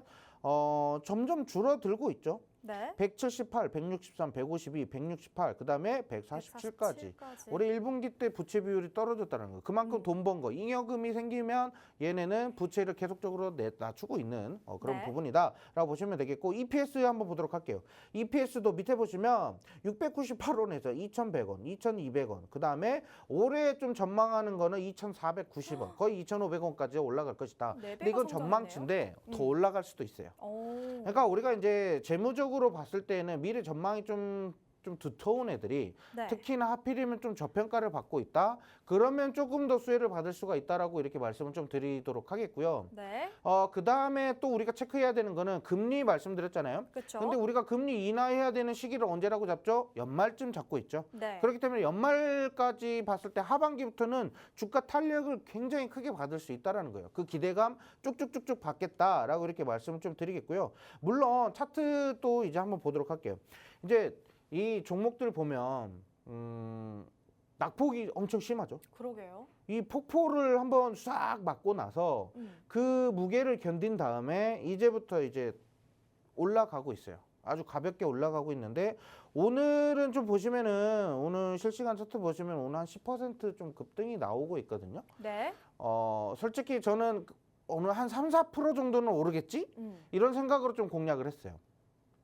S2: 점점 줄어들고 있죠.
S1: 네.
S2: 178, 163, 152, 168, 그 다음에 147까지. 올해 1분기 때 부채 비율이 떨어졌다는 거예요. 그만큼 돈 번 거, 잉여금이 생기면 얘네는 부채를 계속적으로 낮추고 있는 그런
S1: 네.
S2: 부분이다라고 보시면 되겠고, EPS 한번 보도록 할게요. EPS도 밑에 보시면 698원에서 2,100원, 2,200원, 그 다음에 올해 좀 전망하는 거는 2,490원, 거의 2,500원까지 올라갈 것이다.
S1: 네
S2: 근데 이건
S1: 배가
S2: 전망치인데 더 올라갈 수도 있어요. 그러니까 우리가 이제 재무적으로 봤을 때는 미래 전망이 좀 두터운 애들이
S1: 네.
S2: 특히나 하필이면 좀 저평가를 받고 있다. 그러면 조금 더 수혜를 받을 수가 있다라고 이렇게 말씀을 좀 드리도록 하겠고요.
S1: 네.
S2: 그 다음에 또 우리가 체크해야 되는 거는 금리 말씀드렸잖아요.
S1: 그렇죠.
S2: 근데 우리가 금리 인하해야 되는 시기를 언제라고 잡죠? 연말쯤 잡고 있죠.
S1: 네.
S2: 그렇기 때문에 연말까지 봤을 때 하반기부터는 주가 탄력을 굉장히 크게 받을 수 있다라는 거예요. 그 기대감 쭉쭉쭉쭉 받겠다라고 이렇게 말씀을 좀 드리겠고요. 물론 차트도 이제 한번 보도록 할게요. 이제 이 종목들 보면 낙폭이 엄청 심하죠.
S1: 그러게요.
S2: 이 폭포를 한번 싹 맞고 나서 그 무게를 견딘 다음에 이제부터 이제 올라가고 있어요. 아주 가볍게 올라가고 있는데 오늘은 좀 보시면은 오늘 실시간 차트 보시면 오늘 한 10% 좀 급등이 나오고 있거든요.
S1: 네.
S2: 솔직히 저는 오늘 한 3, 4% 정도는 오르겠지? 이런 생각으로 좀 공략을 했어요.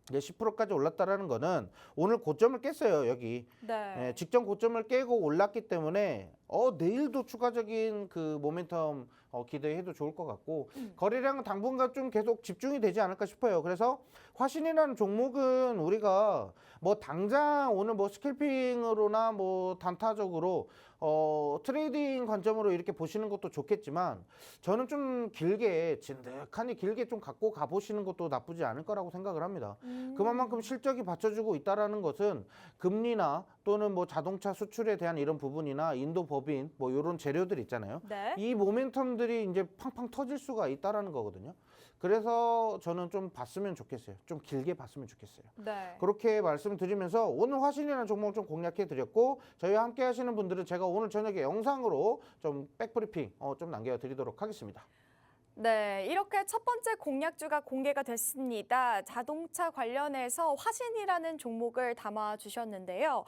S2: 이제 10%까지 올랐다라는 거는 오늘 고점을 깼어요, 여기.
S1: 네.
S2: 직전 고점을 깨고 올랐기 때문에 내일도 추가적인 그 모멘텀 기대해도 좋을 것 같고 거래량은 당분간 좀 계속 집중이 되지 않을까 싶어요. 그래서 화신이라는 종목은 우리가 뭐 당장 오늘 뭐 스캘핑으로나 뭐 단타적으로 트레이딩 관점으로 이렇게 보시는 것도 좋겠지만 저는 좀 길게 진득하니 길게 좀 갖고 가보시는 것도 나쁘지 않을 거라고 생각을 합니다. 그만큼 실적이 받쳐주고 있다라는 것은 금리나 또는 뭐 자동차 수출에 대한 이런 부분이나 인도 법인 뭐 이런 재료들 있잖아요.
S1: 네.
S2: 이 모멘텀들이 이제 팡팡 터질 수가 있다라는 거거든요. 그래서 저는 좀 봤으면 좋겠어요. 좀 길게 봤으면 좋겠어요.
S1: 네.
S2: 그렇게 말씀드리면서 오늘 화신이라는 종목 좀 공략해 드렸고 저희와 함께 하시는 분들은 제가 오늘 저녁에 영상으로 좀 백브리핑 좀 남겨드리도록 하겠습니다.
S1: 네, 이렇게 첫 번째 공략주가 공개가 됐습니다. 자동차 관련해서 화신이라는 종목을 담아주셨는데요.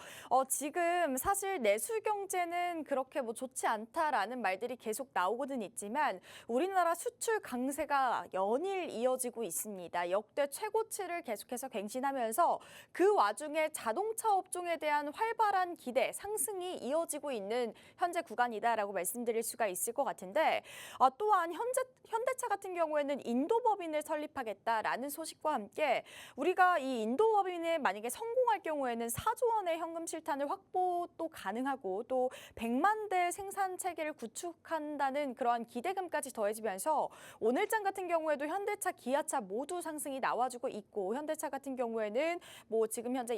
S1: 지금 사실 내수 경제는 그렇게 뭐 좋지 않다라는 말들이 계속 나오고는 있지만 우리나라 수출 강세가 연일 이어지고 있습니다. 역대 최고치를 계속해서 갱신하면서 그 와중에 자동차 업종에 대한 활발한 기대, 상승이 이어지고 있는 현재 구간이다라고 말씀드릴 수가 있을 것 같은데 또한 현대차 같은 경우에는 인도법인을 설립하겠다라는 소식과 함께 우리가 이 인도법인에 만약에 성공할 경우에는 4조 원의 현금 실탄을 확보도 가능하고 또 100만 대 생산 체계를 구축한다는 그러한 기대감까지 더해지면서 오늘장 같은 경우에도 현대차, 기아차 모두 상승이 나와주고 있고 현대차 같은 경우에는 뭐 지금 현재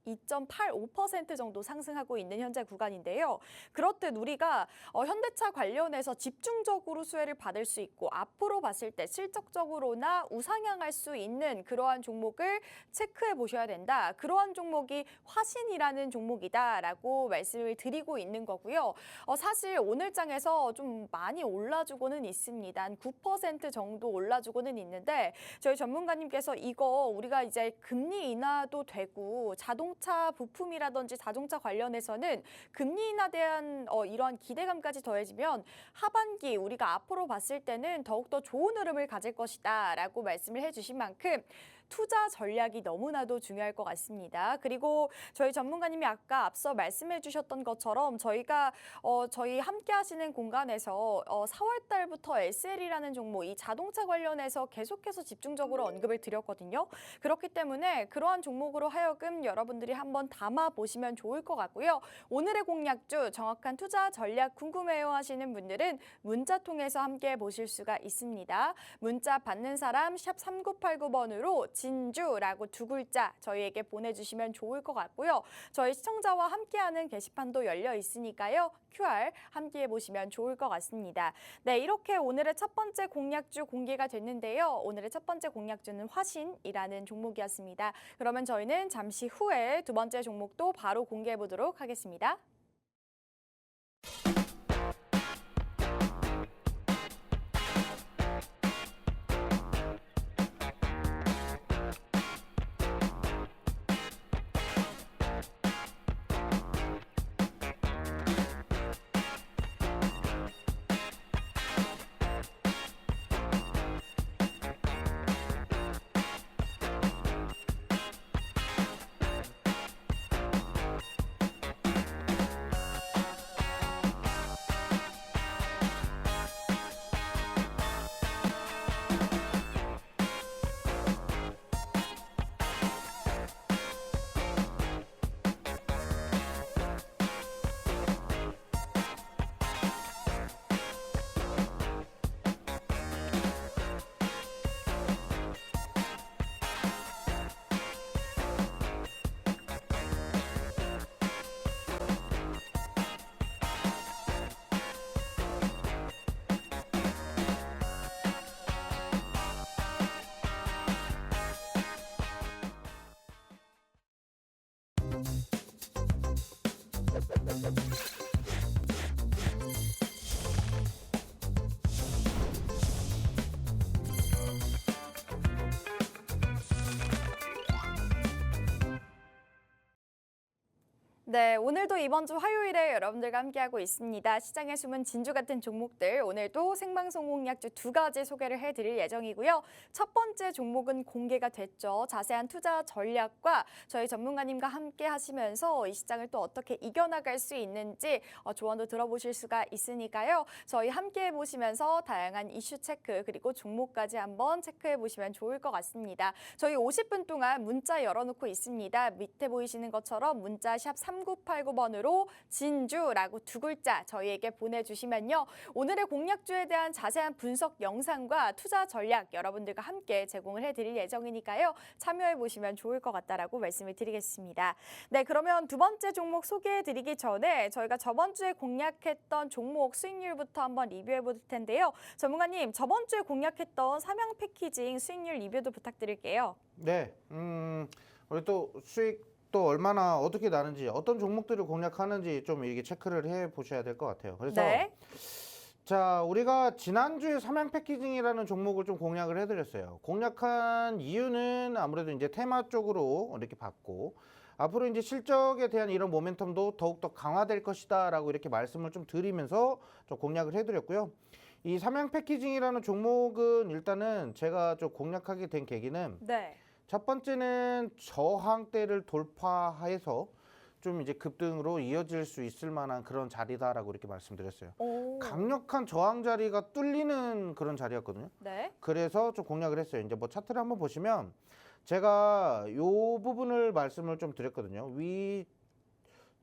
S1: 2.85% 정도 상승하고 있는 현재 구간인데요. 그렇듯 우리가 현대차 관련해서 집중적으로 수혜를 받을 수 있고 앞으로 봤을 때 실적적으로나 우상향할 수 있는 그러한 종목을 체크해 보셔야 된다. 그러한 종목이 화신이라는 종목이다라고 말씀을 드리고 있는 거고요. 사실 오늘장에서 좀 많이 올라주고는 있습니다. 한 9% 정도 올라주고는 있는데 저희 전문가님께서 이거 우리가 이제 금리 인하도 되고 자동차 부품이라든지 자동차 관련해서는 금리 인하에 대한 이러한 기대감까지 더해지면 하반기 우리가 앞으로 봤을 때는 더욱더 좋은 흐름을 가질 것이다 라고 말씀을 해주신 만큼 투자 전략이 너무나도 중요할 것 같습니다. 그리고 저희 전문가님이 아까 앞서 말씀해 주셨던 것처럼 저희 함께 하시는 공간에서 4월 달부터 SL이라는 종목, 이 자동차 관련해서 계속해서 집중적으로 언급을 드렸거든요. 그렇기 때문에 그러한 종목으로 하여금 여러분들이 한번 담아 보시면 좋을 것 같고요. 오늘의 공략주, 정확한 투자 전략 궁금해요 하시는 분들은 문자 통해서 함께 보실 수가 있습니다. 문자 받는 사람 샵 3989번으로 진주라고 두 글자 저희에게 보내주시면 좋을 것 같고요. 저희 시청자와 함께하는 게시판도 열려 있으니까요. QR 함께해 보시면 좋을 것 같습니다. 네, 이렇게 오늘의 첫 번째 공략주 공개가 됐는데요. 오늘의 첫 번째 공략주는 화신이라는 종목이었습니다. 그러면 저희는 잠시 후에 두 번째 종목도 바로 공개해 보도록 하겠습니다. 네, 오늘도 이번 주 화요일에 여러분들과 함께하고 있습니다. 시장의 숨은 진주 같은 종목들, 오늘도 생방송 공략주 두 가지 소개를 해드릴 예정이고요. 첫 번째 종목은 공개가 됐죠. 자세한 투자 전략과 저희 전문가님과 함께 하시면서 이 시장을 또 어떻게 이겨나갈 수 있는지 조언도 들어보실 수가 있으니까요. 저희 함께 해보시면서 다양한 이슈 체크 그리고 종목까지 한번 체크해 보시면 좋을 것 같습니다. 저희 50분 동안 문자 열어놓고 있습니다. 밑에 보이시는 것처럼 문자 샵 3989번으로 진주라고 두 글자 저희에게 보내주시면요. 오늘의 공략주에 대한 자세한 분석 영상과 투자 전략 여러분들과 함께 제공을 해드릴 예정이니까요. 참여해보시면 좋을 것 같다라고 말씀을 드리겠습니다. 네, 그러면 두 번째 종목 소개해드리기 전에 저희가 저번 주에 공략했던 종목 수익률부터 한번 리뷰해 볼 텐데요. 전문가님, 저번 주에 공략했던 삼양 패키징 수익률 리뷰도 부탁드릴게요.
S2: 네, 우리 또 수익 또 얼마나 어떻게 나는지 어떤 종목들을 공략하는지 좀 이게 체크를 해 보셔야 될 것 같아요. 그래서
S1: 네.
S2: 자, 우리가 지난주에 삼양 패키징이라는 종목을 좀 공략을 해드렸어요. 공략한 이유는 아무래도 이제 테마 쪽으로 이렇게 봤고 앞으로 이제 실적에 대한 이런 모멘텀도 더욱더 강화될 것이다라고 이렇게 말씀을 좀 드리면서 좀 공략을 해드렸고요. 이 삼양 패키징이라는 종목은 일단은 제가 좀 공략하게 된 계기는
S1: 네.
S2: 첫 번째는 저항대를 돌파해서 좀 이제 급등으로 이어질 수 있을 만한 그런 자리다라고 이렇게 말씀드렸어요.
S1: 오.
S2: 강력한 저항 자리가 뚫리는 그런 자리였거든요.
S1: 네.
S2: 그래서 좀 공략을 했어요. 이제 뭐 차트를 한번 보시면 제가 요 부분을 말씀을 좀 드렸거든요.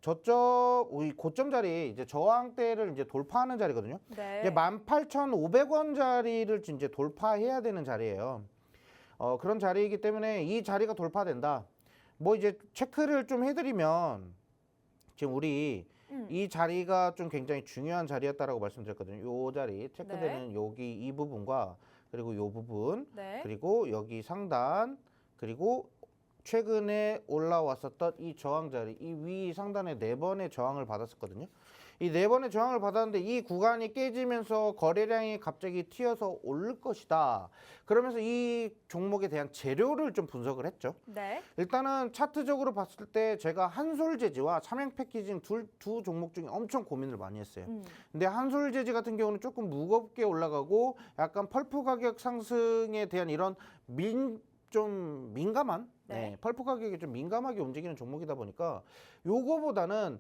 S2: 저쪽 고점 자리 이제 저항대를 이제 돌파하는 자리거든요.
S1: 네.
S2: 이제 18,500원 자리를 이제 돌파해야 되는 자리예요. 그런 자리이기 때문에 이 자리가 돌파된다. 뭐 이제 체크를 좀 해드리면 지금 우리 이 자리가 좀 굉장히 중요한 자리였다라고 말씀드렸거든요. 요 자리 체크되는
S1: 네.
S2: 여기 이 부분과 그리고 요 부분
S1: 네.
S2: 그리고 여기 상단 그리고 최근에 올라왔었던 이 저항 자리 이 위 상단에 4번의 저항을 받았었거든요. 이 4번의 저항을 받았는데 이 구간이 깨지면서 거래량이 갑자기 튀어서 오를 것이다. 그러면서 이 종목에 대한 재료를 좀 분석을 했죠.
S1: 네.
S2: 일단은 차트적으로 봤을 때 제가 한솔재지와 삼양 패키징 두 종목 중에 엄청 고민을 많이 했어요. 근데 한솔재지 같은 경우는 조금 무겁게 올라가고 약간 펄프 가격 상승에 대한 이런 좀 민감한
S1: 네.
S2: 펄프 가격이 좀 민감하게 움직이는 종목이다 보니까 요거보다는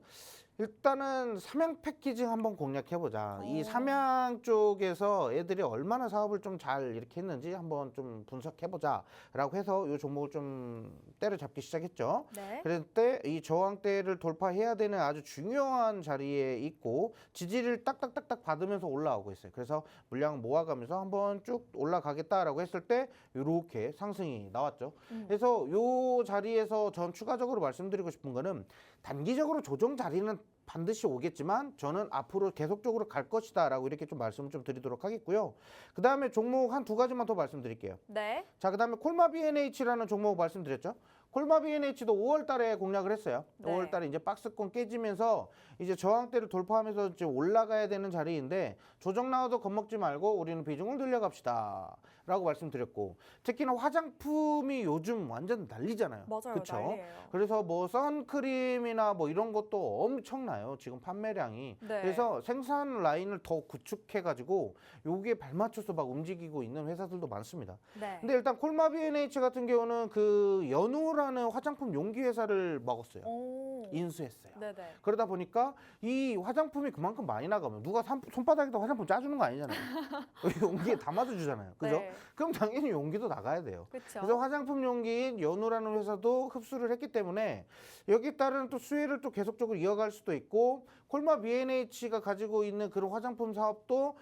S2: 일단은 삼양 패키징 한번 공략해보자. 이 삼양 쪽에서 애들이 얼마나 사업을 좀 잘 이렇게 했는지 한번 좀 분석해보자라고 해서 이 종목을 좀 때려잡기 시작했죠.
S1: 네.
S2: 그럴 때 이 저항대를 돌파해야 되는 아주 중요한 자리에 있고 지지를 딱딱딱딱 받으면서 올라오고 있어요. 그래서 물량 모아가면서 한번 쭉 올라가겠다라고 했을 때 이렇게 상승이 나왔죠. 그래서 이 자리에서 전 추가적으로 말씀드리고 싶은 거는 단기적으로 조정 자리는 반드시 오겠지만 저는 앞으로 계속적으로 갈 것이다 라고 이렇게 좀 말씀을 좀 드리도록 하겠고요. 그 다음에 종목 한 두 가지만 더 말씀드릴게요.
S1: 네.
S2: 자, 그 다음에 콜마 BNH라는 종목 말씀드렸죠. 콜마 BNH도 5월 달에 공략을 했어요.
S1: 네.
S2: 5월 달에 이제 박스권 깨지면서 이제 저항대를 돌파하면서 이제 올라가야 되는 자리인데 조정 나와도 겁먹지 말고 우리는 비중을 늘려갑시다 라고 말씀드렸고, 특히나 화장품이 요즘 완전 난리잖아요.
S1: 맞아요.
S2: 그쵸?
S1: 난리예요.
S2: 그래서 뭐 선크림이나 뭐 이런 것도 엄청나요. 지금 판매량이.
S1: 네.
S2: 그래서 생산 라인을 더 구축해가지고 여기에 발맞춰서 막 움직이고 있는 회사들도 많습니다.
S1: 네.
S2: 근데 일단 콜마 BNH 같은 경우는 그 연우라는 화장품 용기 회사를 먹었어요.
S1: 오.
S2: 인수했어요.
S1: 네네.
S2: 그러다 보니까 이 화장품이 그만큼 많이 나가면 누가 손바닥에다 화장품 짜주는 거 아니잖아요. 용기에 담아서 주잖아요. 그죠?
S1: 네.
S2: 그럼 당연히 용기도 나가야 돼요.
S1: 그렇죠.
S2: 그래서 화장품 용기인 연우라는 회사도 흡수를 했기 때문에 여기에 따른 또 수혜를 또 계속적으로 이어갈 수도 있고, 콜마 BNH가 가지고 있는 그런 화장품 사업도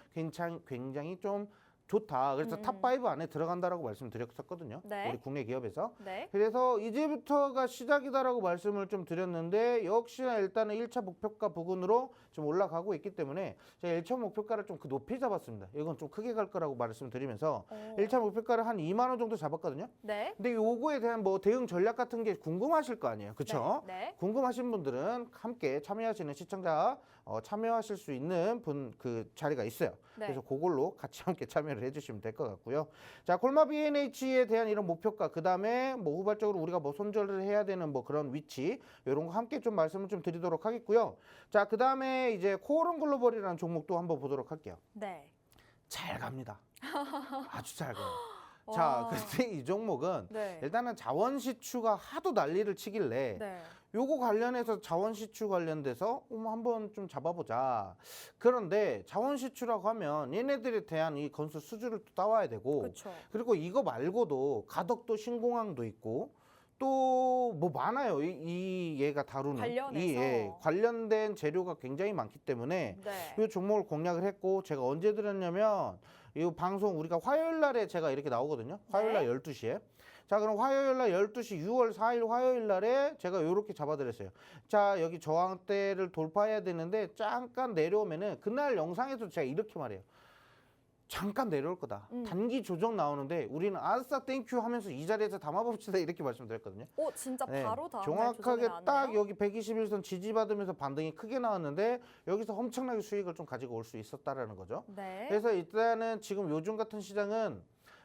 S2: 굉장히 좀 좋다. 그래서 탑5 안에 들어간다라고 말씀드렸었거든요.
S1: 네.
S2: 우리 국내 기업에서.
S1: 네.
S2: 그래서 이제부터가 시작이다라고 말씀을 좀 드렸는데 역시나 일단은 1차 목표가 부근으로 좀 올라가고 있기 때문에 제가 1차 목표가를 좀 높이 잡았습니다. 이건 좀 크게 갈 거라고 말씀드리면서
S1: 오.
S2: 1차 목표가를 한 2만 원 정도 잡았거든요.
S1: 네.
S2: 근데 요거에 대한 뭐 대응 전략 같은 게 궁금하실 거 아니에요. 그렇죠?
S1: 네. 네.
S2: 궁금하신 분들은 함께 참여하시는 시청자 참여하실 수 있는 그 자리가 있어요.
S1: 네.
S2: 그래서 그걸로 같이 함께 참여를 해주시면 될 것 같고요. 자, 콜마 BNH에 대한 이런 목표가, 그 다음에 뭐 후발적으로 우리가 뭐 손절을 해야 되는 뭐 그런 위치, 이런 거 함께 좀 말씀을 좀 드리도록 하겠고요. 자, 그 다음에 이제 코오롱 글로벌이라는 종목도 한번 보도록 할게요.
S1: 네.
S2: 잘 갑니다. 아주 잘 가요.
S1: 와.
S2: 자, 근데 이 종목은
S1: 네.
S2: 일단은 자원 시추가 하도 난리를 치길래
S1: 네.
S2: 요거 관련해서 자원 시추 관련돼서 한번 좀 잡아보자. 그런데 자원 시추라고 하면 얘네들에 대한 이 건설 수주를 또 따와야 되고,
S1: 그렇죠.
S2: 그리고 이거 말고도 가덕도 신공항도 있고 또 뭐 많아요. 이 얘가 다루는
S1: 관련해서.
S2: 관련된 재료가 굉장히 많기 때문에
S1: 네.
S2: 이 종목을 공략을 했고, 제가 언제 드렸냐면 이 방송 우리가 화요일 날에 제가 이렇게 나오거든요. 화요일 날 12시에. 자, 그럼 화요일 날 12시 6월 4일 화요일 날에 제가 이렇게 잡아드렸어요. 자, 여기 저항대를 돌파해야 되는데 잠깐 내려오면은 그날 영상에서 제가 이렇게 말해요. 잠깐 내려올 거다. 단기 조정 나오는데 우리는 아싸 땡큐 하면서 이 자리에서 담아봅시다 이렇게 말씀드렸거든요.
S1: 오, 진짜
S2: 네,
S1: 바로 다음 날
S2: 정확하게
S1: 조정이
S2: 딱
S1: 나왔네요.
S2: 여기 121선 지지받으면서 반등이 크게 나왔는데 여기서 엄청나게 수익을 좀 가지고 올 수 있었다라는 거죠.
S1: 네.
S2: 그래서 일단은 지금 요즘 같은 시장은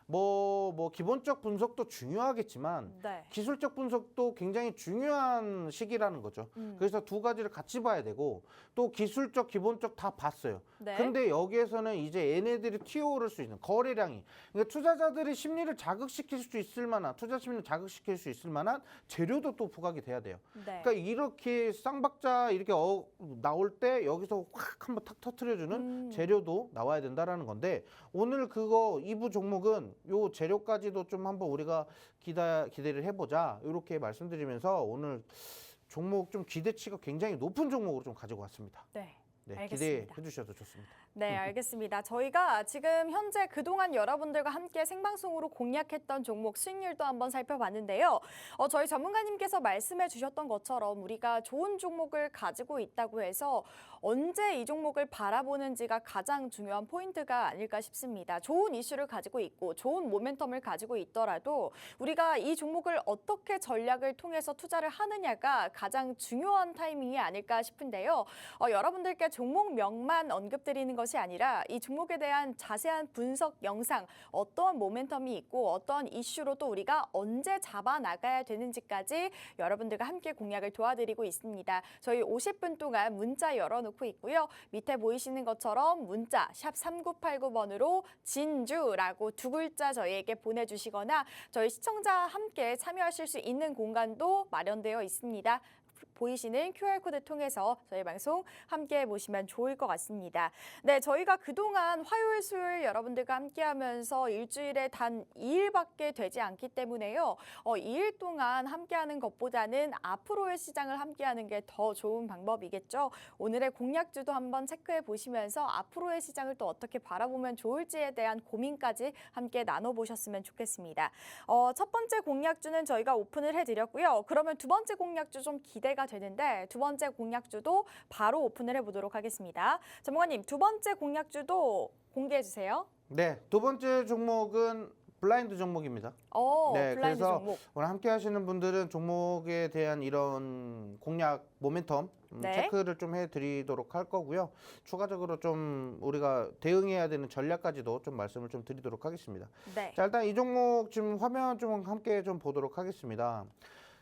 S2: 뭐 기본적 분석도 중요하겠지만
S1: 네.
S2: 기술적 분석도 굉장히 중요한 시기라는 거죠. 그래서 두 가지를 같이 봐야 되고, 또 기술적, 기본적 다 봤어요.
S1: 네.
S2: 근데 여기에서는 이제 얘네들이 튀어오를 수 있는 거래량이, 그러니까 투자자들의 심리를 자극시킬 수 있을 만한, 투자 심리를 자극시킬 수 있을 만한 재료도 또 부각이 돼야 돼요.
S1: 네.
S2: 그러니까 이렇게 쌍박자 이렇게 나올 때 여기서 확 한번 탁 터트려주는 재료도 나와야 된다라는 건데, 오늘 그거 2부 종목은 요 재료까지도 좀 한번 우리가 기대를 해보자 이렇게 말씀드리면서 오늘 종목 좀 기대치가 굉장히 높은 종목으로 좀 가지고 왔습니다.
S1: 네.
S2: 네,
S1: 알겠습니다.
S2: 기대해 주셔도 좋습니다.
S1: 네, 알겠습니다. 저희가 지금 현재 그동안 여러분들과 함께 생방송으로 공략했던 종목 수익률도 한번 살펴봤는데요. 저희 전문가님께서 말씀해 주셨던 것처럼 우리가 좋은 종목을 가지고 있다고 해서 언제 이 종목을 바라보는지가 가장 중요한 포인트가 아닐까 싶습니다. 좋은 이슈를 가지고 있고 좋은 모멘텀을 가지고 있더라도 우리가 이 종목을 어떻게 전략을 통해서 투자를 하느냐가 가장 중요한 타이밍이 아닐까 싶은데요. 여러분들께 종목명만 언급드리는 것이 것이 아니라 이 종목에 대한 자세한 분석 영상, 어떠한 모멘텀이 있고 어떠한 이슈로 또 우리가 언제 잡아 나가야 되는지까지 여러분들과 함께 공략을 도와드리고 있습니다. 저희 50분 동안 문자 열어놓고 있고요. 밑에 보이시는 것처럼 문자 샵 3989번으로 진주라고 두 글자 저희에게 보내주시거나 저희 시청자 함께 참여하실 수 있는 공간도 마련되어 있습니다. 보이시는 QR코드 통해서 저희 방송 함께 보시면 좋을 것 같습니다. 네, 저희가 그동안 화요일, 수요일 여러분들과 함께하면서 일주일에 단 2일밖에 되지 않기 때문에요. 2일 동안 함께하는 것보다는 앞으로의 시장을 함께하는 게 더 좋은 방법이겠죠. 오늘의 공략주도 한번 체크해 보시면서 앞으로의 시장을 또 어떻게 바라보면 좋을지에 대한 고민까지 함께 나눠보셨으면 좋겠습니다. 첫 번째 공략주는 저희가 오픈을 해드렸고요. 그러면 두 번째 공략주 좀 기대가 되는데 두 번째 공략주도 바로 오픈을 해보도록 하겠습니다. 전문가님, 두 번째 공략주도 공개해 주세요.
S2: 네, 두 번째 종목은 블라인드 종목입니다. 네,
S1: 블라인드
S2: 그래서
S1: 종목.
S2: 오늘 함께 하시는 분들은 종목에 대한 이런 공략 모멘텀
S1: 네.
S2: 체크를 좀 해드리도록 할 거고요. 추가적으로 좀 우리가 대응해야 되는 전략까지도 좀 말씀을 좀 드리도록 하겠습니다.
S1: 네.
S2: 자, 일단 이 종목 지금 화면 좀 함께 좀 보도록 하겠습니다.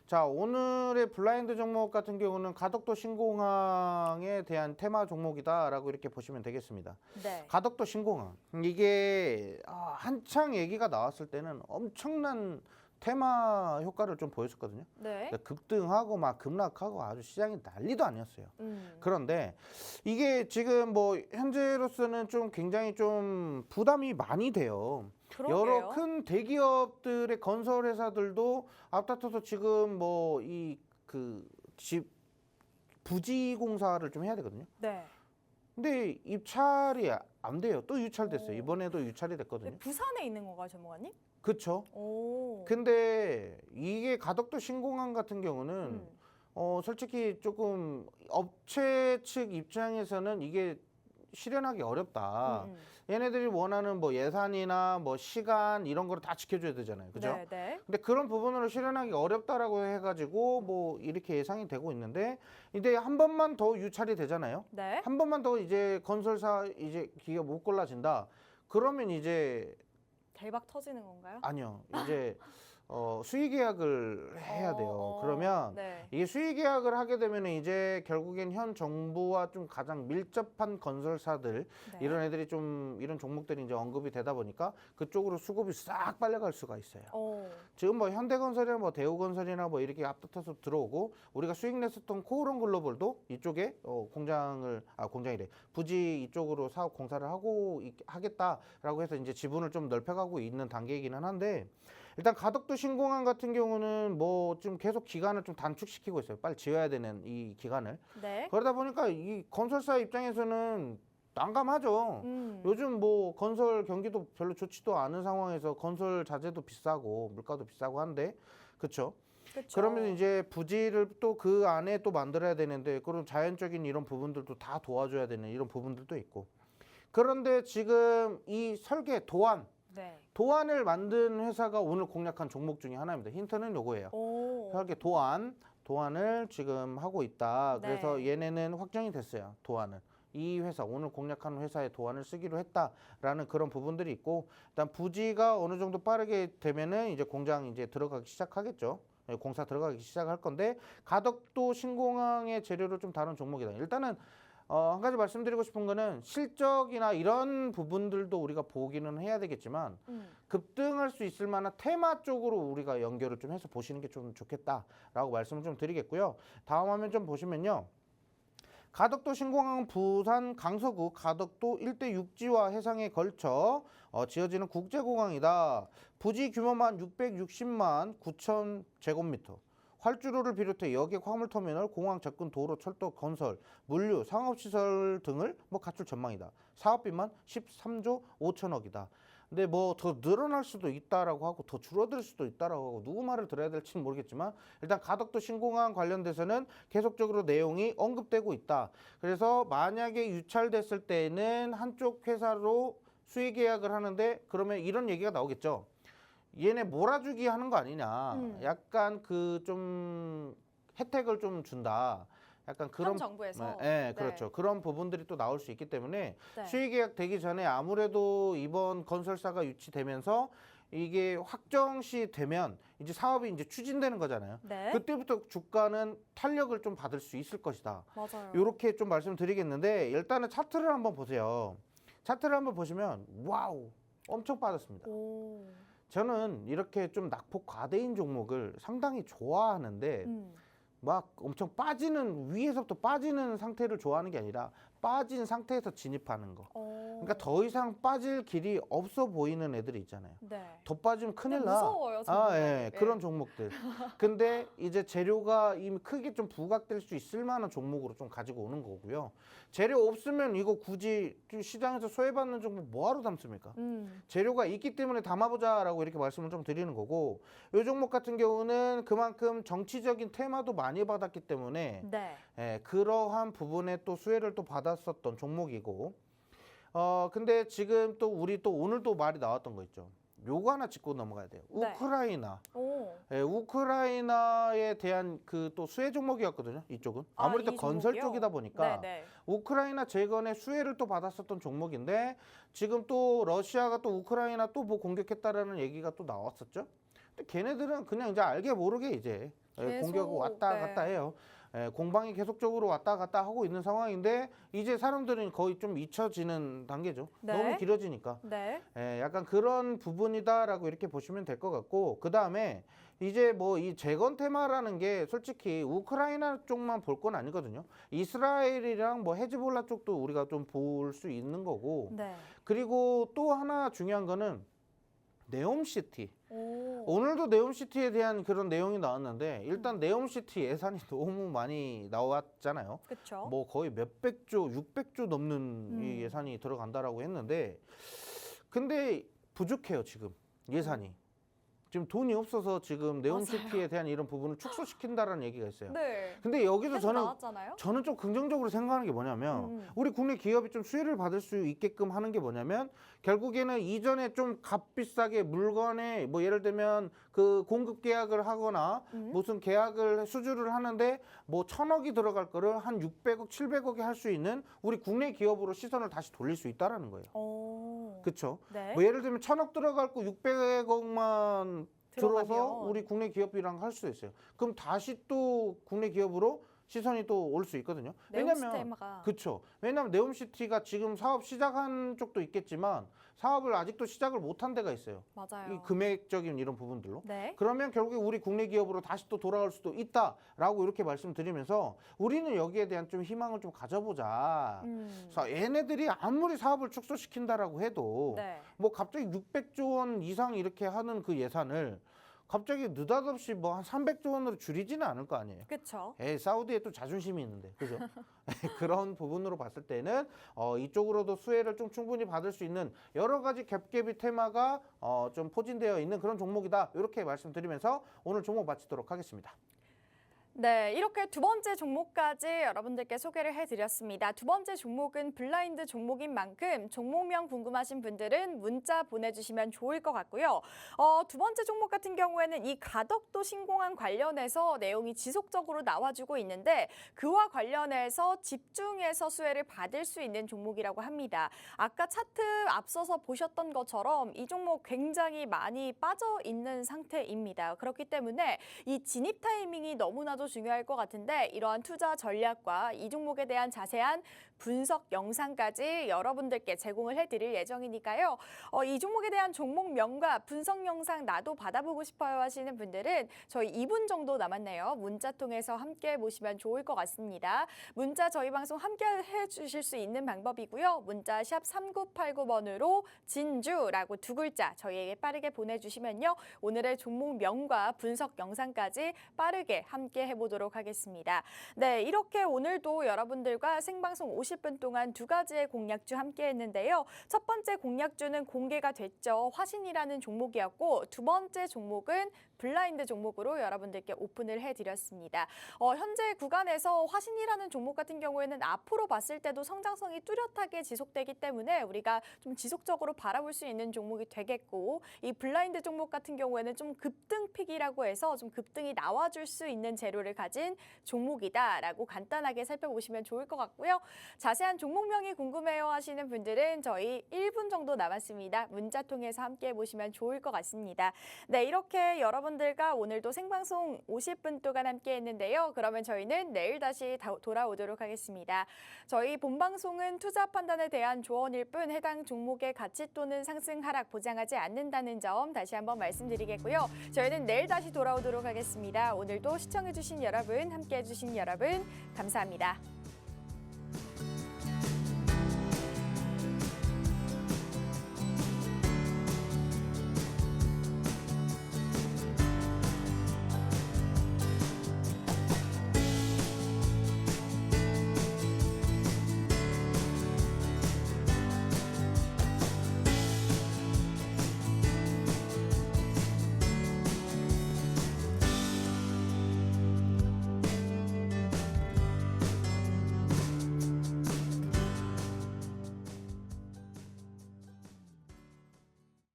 S2: 자, 오늘의 블라인드 종목 같은 경우는 가덕도 신공항에 대한 테마 종목이다라고 이렇게 보시면 되겠습니다.
S1: 네.
S2: 가덕도 신공항, 이게 한창 얘기가 나왔을 때는 엄청난 테마 효과를 좀 보였었거든요.
S1: 네.
S2: 급등하고 막 급락하고 아주 시장이 난리도 아니었어요.
S1: 음.
S2: 그런데 이게 지금 뭐 현재로서는 좀 굉장히 좀 부담이 많이 돼요.
S1: 그러게요.
S2: 여러 큰 대기업들의 건설 회사들도 앞다퉈서 지금 뭐 이 그 집 부지 공사를 좀 해야 되거든요.
S1: 네.
S2: 근데 입찰이 안 돼요. 또 유찰됐어요.
S1: 오.
S2: 이번에도 유찰이 됐거든요.
S1: 부산에 있는 건가요, 전문가님?
S2: 그렇죠.
S1: 오.
S2: 근데 이게 가덕도 신공항 같은 경우는 솔직히 조금 업체 측 입장에서는 이게 실현하기 어렵다. 얘네들이 원하는 뭐 예산이나 뭐 시간 이런 거를 다 지켜줘야 되잖아요. 그죠?
S1: 네, 네.
S2: 근데 그런 부분으로 실현하기 어렵다라고 해가지고 뭐 이렇게 예상이 되고 있는데 이제 한 번만 더 유찰이 되잖아요.
S1: 네.
S2: 한 번만 더 이제 건설사 이제 기업 못 골라진다. 그러면 이제
S1: 대박 터지는 건가요?
S2: 아니요. 이제 수의 계약을 해야 돼요. 그러면
S1: 네.
S2: 이게 수의 계약을 하게 되면 이제 결국엔 현 정부와 좀 가장 밀접한 건설사들
S1: 네.
S2: 이런 애들이 좀 이런 종목들이 이제 언급이 되다 보니까 그쪽으로 수급이 싹 빨려갈 수가 있어요. 지금 뭐 현대건설이나 뭐 대우건설이나 뭐 이렇게 앞다퉈서 들어오고 우리가 수익 냈었던 코오롱 글로벌도 이쪽에 공장이래 부지 이쪽으로 사업 공사를 하겠다라고 해서 이제 지분을 좀 넓혀가고 있는 단계이기는 한데. 일단 가덕도 신공항 같은 경우는 뭐 좀 계속 기간을 좀 단축시키고 있어요. 빨리 지어야 되는 이 기간을.
S1: 네.
S2: 그러다 보니까 이 건설사 입장에서는 난감하죠. 요즘 뭐 건설 경기도 별로 좋지도 않은 상황에서 건설 자재도 비싸고 물가도 비싸고 한데, 그렇죠? 그러면 이제 부지를 또 그 안에 또 만들어야 되는데 그런 자연적인 이런 부분들도 다 도와줘야 되는 이런 부분들도 있고. 그런데 지금 이 설계 도안
S1: 네.
S2: 도안을 만든 회사가 오늘 공략한 종목 중에 하나입니다. 힌트는 요거예요. 설계 도안을 지금 하고 있다.
S1: 네.
S2: 그래서 얘네는 확정이 됐어요. 도안은. 이 회사 오늘 공략한 회사의 도안을 쓰기로 했다라는 그런 부분들이 있고 일단 부지가 어느 정도 빠르게 되면은 이제 공장 이제 들어가기 시작하겠죠. 공사 들어가기 시작할 건데 가덕도 신공항의 재료를 좀 다룬 종목이다. 일단은 한 가지 말씀드리고 싶은 거는 실적이나 이런 부분들도 우리가 보기는 해야 되겠지만 급등할 수 있을 만한 테마 쪽으로 우리가 연결을 좀 해서 보시는 게 좀 좋겠다라고 말씀을 좀 드리겠고요. 다음 화면 좀 보시면요. 가덕도 신공항은 부산 강서구 가덕도 일대 육지와 해상에 걸쳐 지어지는 국제공항이다. 부지 규모만 660만 9천 제곱미터. 활주로를 비롯해 여객 화물터미널, 공항 접근 도로, 철도 건설, 물류, 상업시설 등을 뭐 갖출 전망이다. 사업비만 13조 5천억이다. 근데 뭐 더 늘어날 수도 있다라고 하고 더 줄어들 수도 있다라고 하고 누구 말을 들어야 될지는 모르겠지만 일단 가덕도 신공항 관련돼서는 계속적으로 내용이 언급되고 있다. 그래서 만약에 유찰됐을 때는 한쪽 회사로 수의 계약을 하는데 그러면 이런 얘기가 나오겠죠. 얘네 몰아주기 하는 거 아니냐. 약간 그 좀 혜택을 좀 준다. 약간 그런
S1: 현 정부에서.
S2: 네, 그렇죠. 그런 부분들이 또 나올 수 있기 때문에
S1: 네.
S2: 수의 계약 되기 전에 아무래도 이번 건설사가 유치되면서 이게 확정시 되면 이제 사업이 이제 추진되는 거잖아요.
S1: 네.
S2: 그때부터 주가는 탄력을 좀 받을 수 있을 것이다.
S1: 맞아요.
S2: 이렇게 좀 말씀드리겠는데 일단은 차트를 한번 보세요. 차트를 한번 보시면 와우 엄청 빠졌습니다.
S1: 오.
S2: 저는 이렇게 좀 낙폭 과대인 종목을 상당히 좋아하는데 막 엄청 빠지는 위에서부터 빠지는 상태를 좋아하는 게 아니라 빠진 상태에서 진입하는 거. 그러니까 더 이상 빠질 길이 없어 보이는 애들이 있잖아요.
S1: 네.
S2: 더 빠지면 큰일 나.
S1: 무서워요,
S2: 아,
S1: 정말.
S2: 예, 그런 종목들. 근데 이제 재료가 이미 크게 좀 부각될 수 있을 만한 종목으로 좀 가지고 오는 거고요. 재료 없으면 이거 굳이 시장에서 소외받는 종목 뭐하러 담습니까? 재료가 있기 때문에 담아보자라고 이렇게 말씀을 좀 드리는 거고, 이 종목 같은 경우는 그만큼 정치적인 테마도 많이 받았기 때문에
S1: 네.
S2: 예, 그러한 부분에 또 수혜를 또 받았었던 종목이고, 근데 지금 또 우리 또 오늘 또 말이 나왔던 거 있죠. 요거 하나 짚고 넘어가야 돼요.
S1: 네.
S2: 우크라이나.
S1: 오.
S2: 예, 우크라이나에 대한 그 또 수혜 종목이었거든요. 이쪽은 아무래도
S1: 이
S2: 건설
S1: 종목이요?
S2: 쪽이다 보니까
S1: 네네.
S2: 우크라이나 재건의 수혜를 또 받았었던 종목인데 지금 또 러시아가 또 우크라이나 또 뭐 공격했다라는 얘기가 또 나왔었죠. 근데 걔네들은 그냥 이제 알게 모르게 이제
S1: 계속,
S2: 공격 왔다
S1: 네.
S2: 갔다 해요. 공방이 계속적으로 왔다 갔다 하고 있는 상황인데 이제 사람들은 거의 좀 잊혀지는 단계죠.
S1: 네.
S2: 너무 길어지니까.
S1: 네.
S2: 약간 그런 부분이다라고 이렇게 보시면 될 것 같고, 그 다음에 이제 뭐 이 재건 테마라는 게 솔직히 우크라이나 쪽만 볼 건 아니거든요. 이스라엘이랑 뭐 헤즈볼라 쪽도 우리가 좀 볼 수 있는 거고,
S1: 네.
S2: 그리고 또 하나 중요한 거는 네옴시티.
S1: 오.
S2: 오늘도 네옴시티에 대한 그런 내용이 나왔는데 일단 네옴시티 예산이 너무 많이 나왔잖아요.
S1: 그렇죠.
S2: 뭐 거의 몇백 조, 600조 넘는 이 예산이 들어간다라고 했는데 근데 부족해요, 지금 예산이. 지금 돈이 없어서 지금 네옴시티에 대한 이런 부분을 축소시킨다라는 얘기가 있어요.
S1: 네.
S2: 근데 여기서
S1: 계속 나왔잖아요.
S2: 저는 좀 긍정적으로 생각하는 게 뭐냐면 우리 국내 기업이 좀 수혜를 받을 수 있게끔 하는 게 뭐냐면 결국에는 이전에 좀 값비싸게 물건에 뭐 예를 들면 그 공급 계약을 하거나 무슨 계약을 수주를 하는데 뭐 1,000억이 들어갈 거를 한 600억, 700억에 할 수 있는 우리 국내 기업으로 시선을 다시 돌릴 수 있다라는 거예요.
S1: 오.
S2: 그렇죠?
S1: 네.
S2: 뭐 예를 들면 1,000억 들어갈 거 600억만 들어서
S1: 들어가면.
S2: 우리 국내 기업이랑 할 수 있어요. 그럼 다시 또 국내 기업으로 시선이 또 올 수 있거든요. 왜냐면
S1: 네옴시테마가.
S2: 그렇죠. 왜냐면 네옴시티가 지금 사업 시작한 쪽도 있겠지만 사업을 아직도 시작을 못한 데가 있어요.
S1: 맞아요.
S2: 이 금액적인 이런 부분들로.
S1: 네.
S2: 그러면 결국에 우리 국내 기업으로 다시 또 돌아올 수도 있다라고 이렇게 말씀드리면서 우리는 여기에 대한 좀 희망을 좀 가져보자. 그래서 얘네들이 아무리 사업을 축소시킨다라고 해도
S1: 네.
S2: 뭐 갑자기 600조 원 이상 이렇게 하는 그 예산을 갑자기 느닷없이 뭐 한 300조 원으로 줄이지는 않을 거 아니에요.
S1: 그렇죠.
S2: 사우디에 또 자존심이 있는데, 그죠? 그런 부분으로 봤을 때는 이쪽으로도 수혜를 좀 충분히 받을 수 있는 여러 가지 갭갭이 테마가 좀 포진되어 있는 그런 종목이다. 이렇게 말씀드리면서 오늘 종목 마치도록 하겠습니다.
S1: 네, 이렇게 두 번째 종목까지 여러분들께 소개를 해드렸습니다. 두 번째 종목은 블라인드 종목인 만큼 종목명 궁금하신 분들은 문자 보내주시면 좋을 것 같고요. 두 번째 종목 같은 경우에는 이 가덕도 신공항 관련해서 내용이 지속적으로 나와주고 있는데 그와 관련해서 집중해서 수혜를 받을 수 있는 종목이라고 합니다. 아까 차트 앞서서 보셨던 것처럼 이 종목 굉장히 많이 빠져 있는 상태입니다. 그렇기 때문에 이 진입 타이밍이 너무나도 중요할 것 같은데 이러한 투자 전략과 이 종목에 대한 자세한 분석 영상까지 여러분들께 제공을 해드릴 예정이니까요. 이 종목에 대한 종목명과 분석 영상 나도 받아보고 싶어요 하시는 분들은 저희 2분 정도 남았네요. 문자 통해서 함께 보시면 좋을 것 같습니다. 문자 저희 방송 함께 해주실 수 있는 방법이고요. 문자 샵 3989번으로 진주라고 두 글자 저희에게 빠르게 보내주시면요. 오늘의 종목명과 분석 영상까지 빠르게 함께 해보도록 하겠습니다. 네, 이렇게 오늘도 여러분들과 생방송 50분 동안 두 가지의 공략주 함께 했는데요. 첫 번째 공략주는 공개가 됐죠. 화신이라는 종목이었고 두 번째 종목은 블라인드 종목으로 여러분들께 오픈을 해드렸습니다. 현재 구간에서 화신이라는 종목 같은 경우에는 앞으로 봤을 때도 성장성이 뚜렷하게 지속되기 때문에 우리가 좀 지속적으로 바라볼 수 있는 종목이 되겠고, 이 블라인드 종목 같은 경우에는 좀 급등픽이라고 해서 좀 급등이 나와줄 수 있는 재료를 가진 종목이다라고 간단하게 살펴보시면 좋을 것 같고요. 자세한 종목명이 궁금해요 하시는 분들은 저희 1분 정도 남았습니다. 문자 통해서 함께 보시면 좋을 것 같습니다. 네, 이렇게 여러분들과 오늘도 생방송 50분 동안 함께 했는데요. 그러면 저희는 내일 다시 돌아오도록 하겠습니다. 저희 본방송은 투자 판단에 대한 조언일 뿐 해당 종목의 가치 또는 상승 하락 보장하지 않는다는 점 다시 한번 말씀드리겠고요. 저희는 내일 다시 돌아오도록 하겠습니다. 오늘도 시청해주신 여러분, 함께해주신 여러분 감사합니다.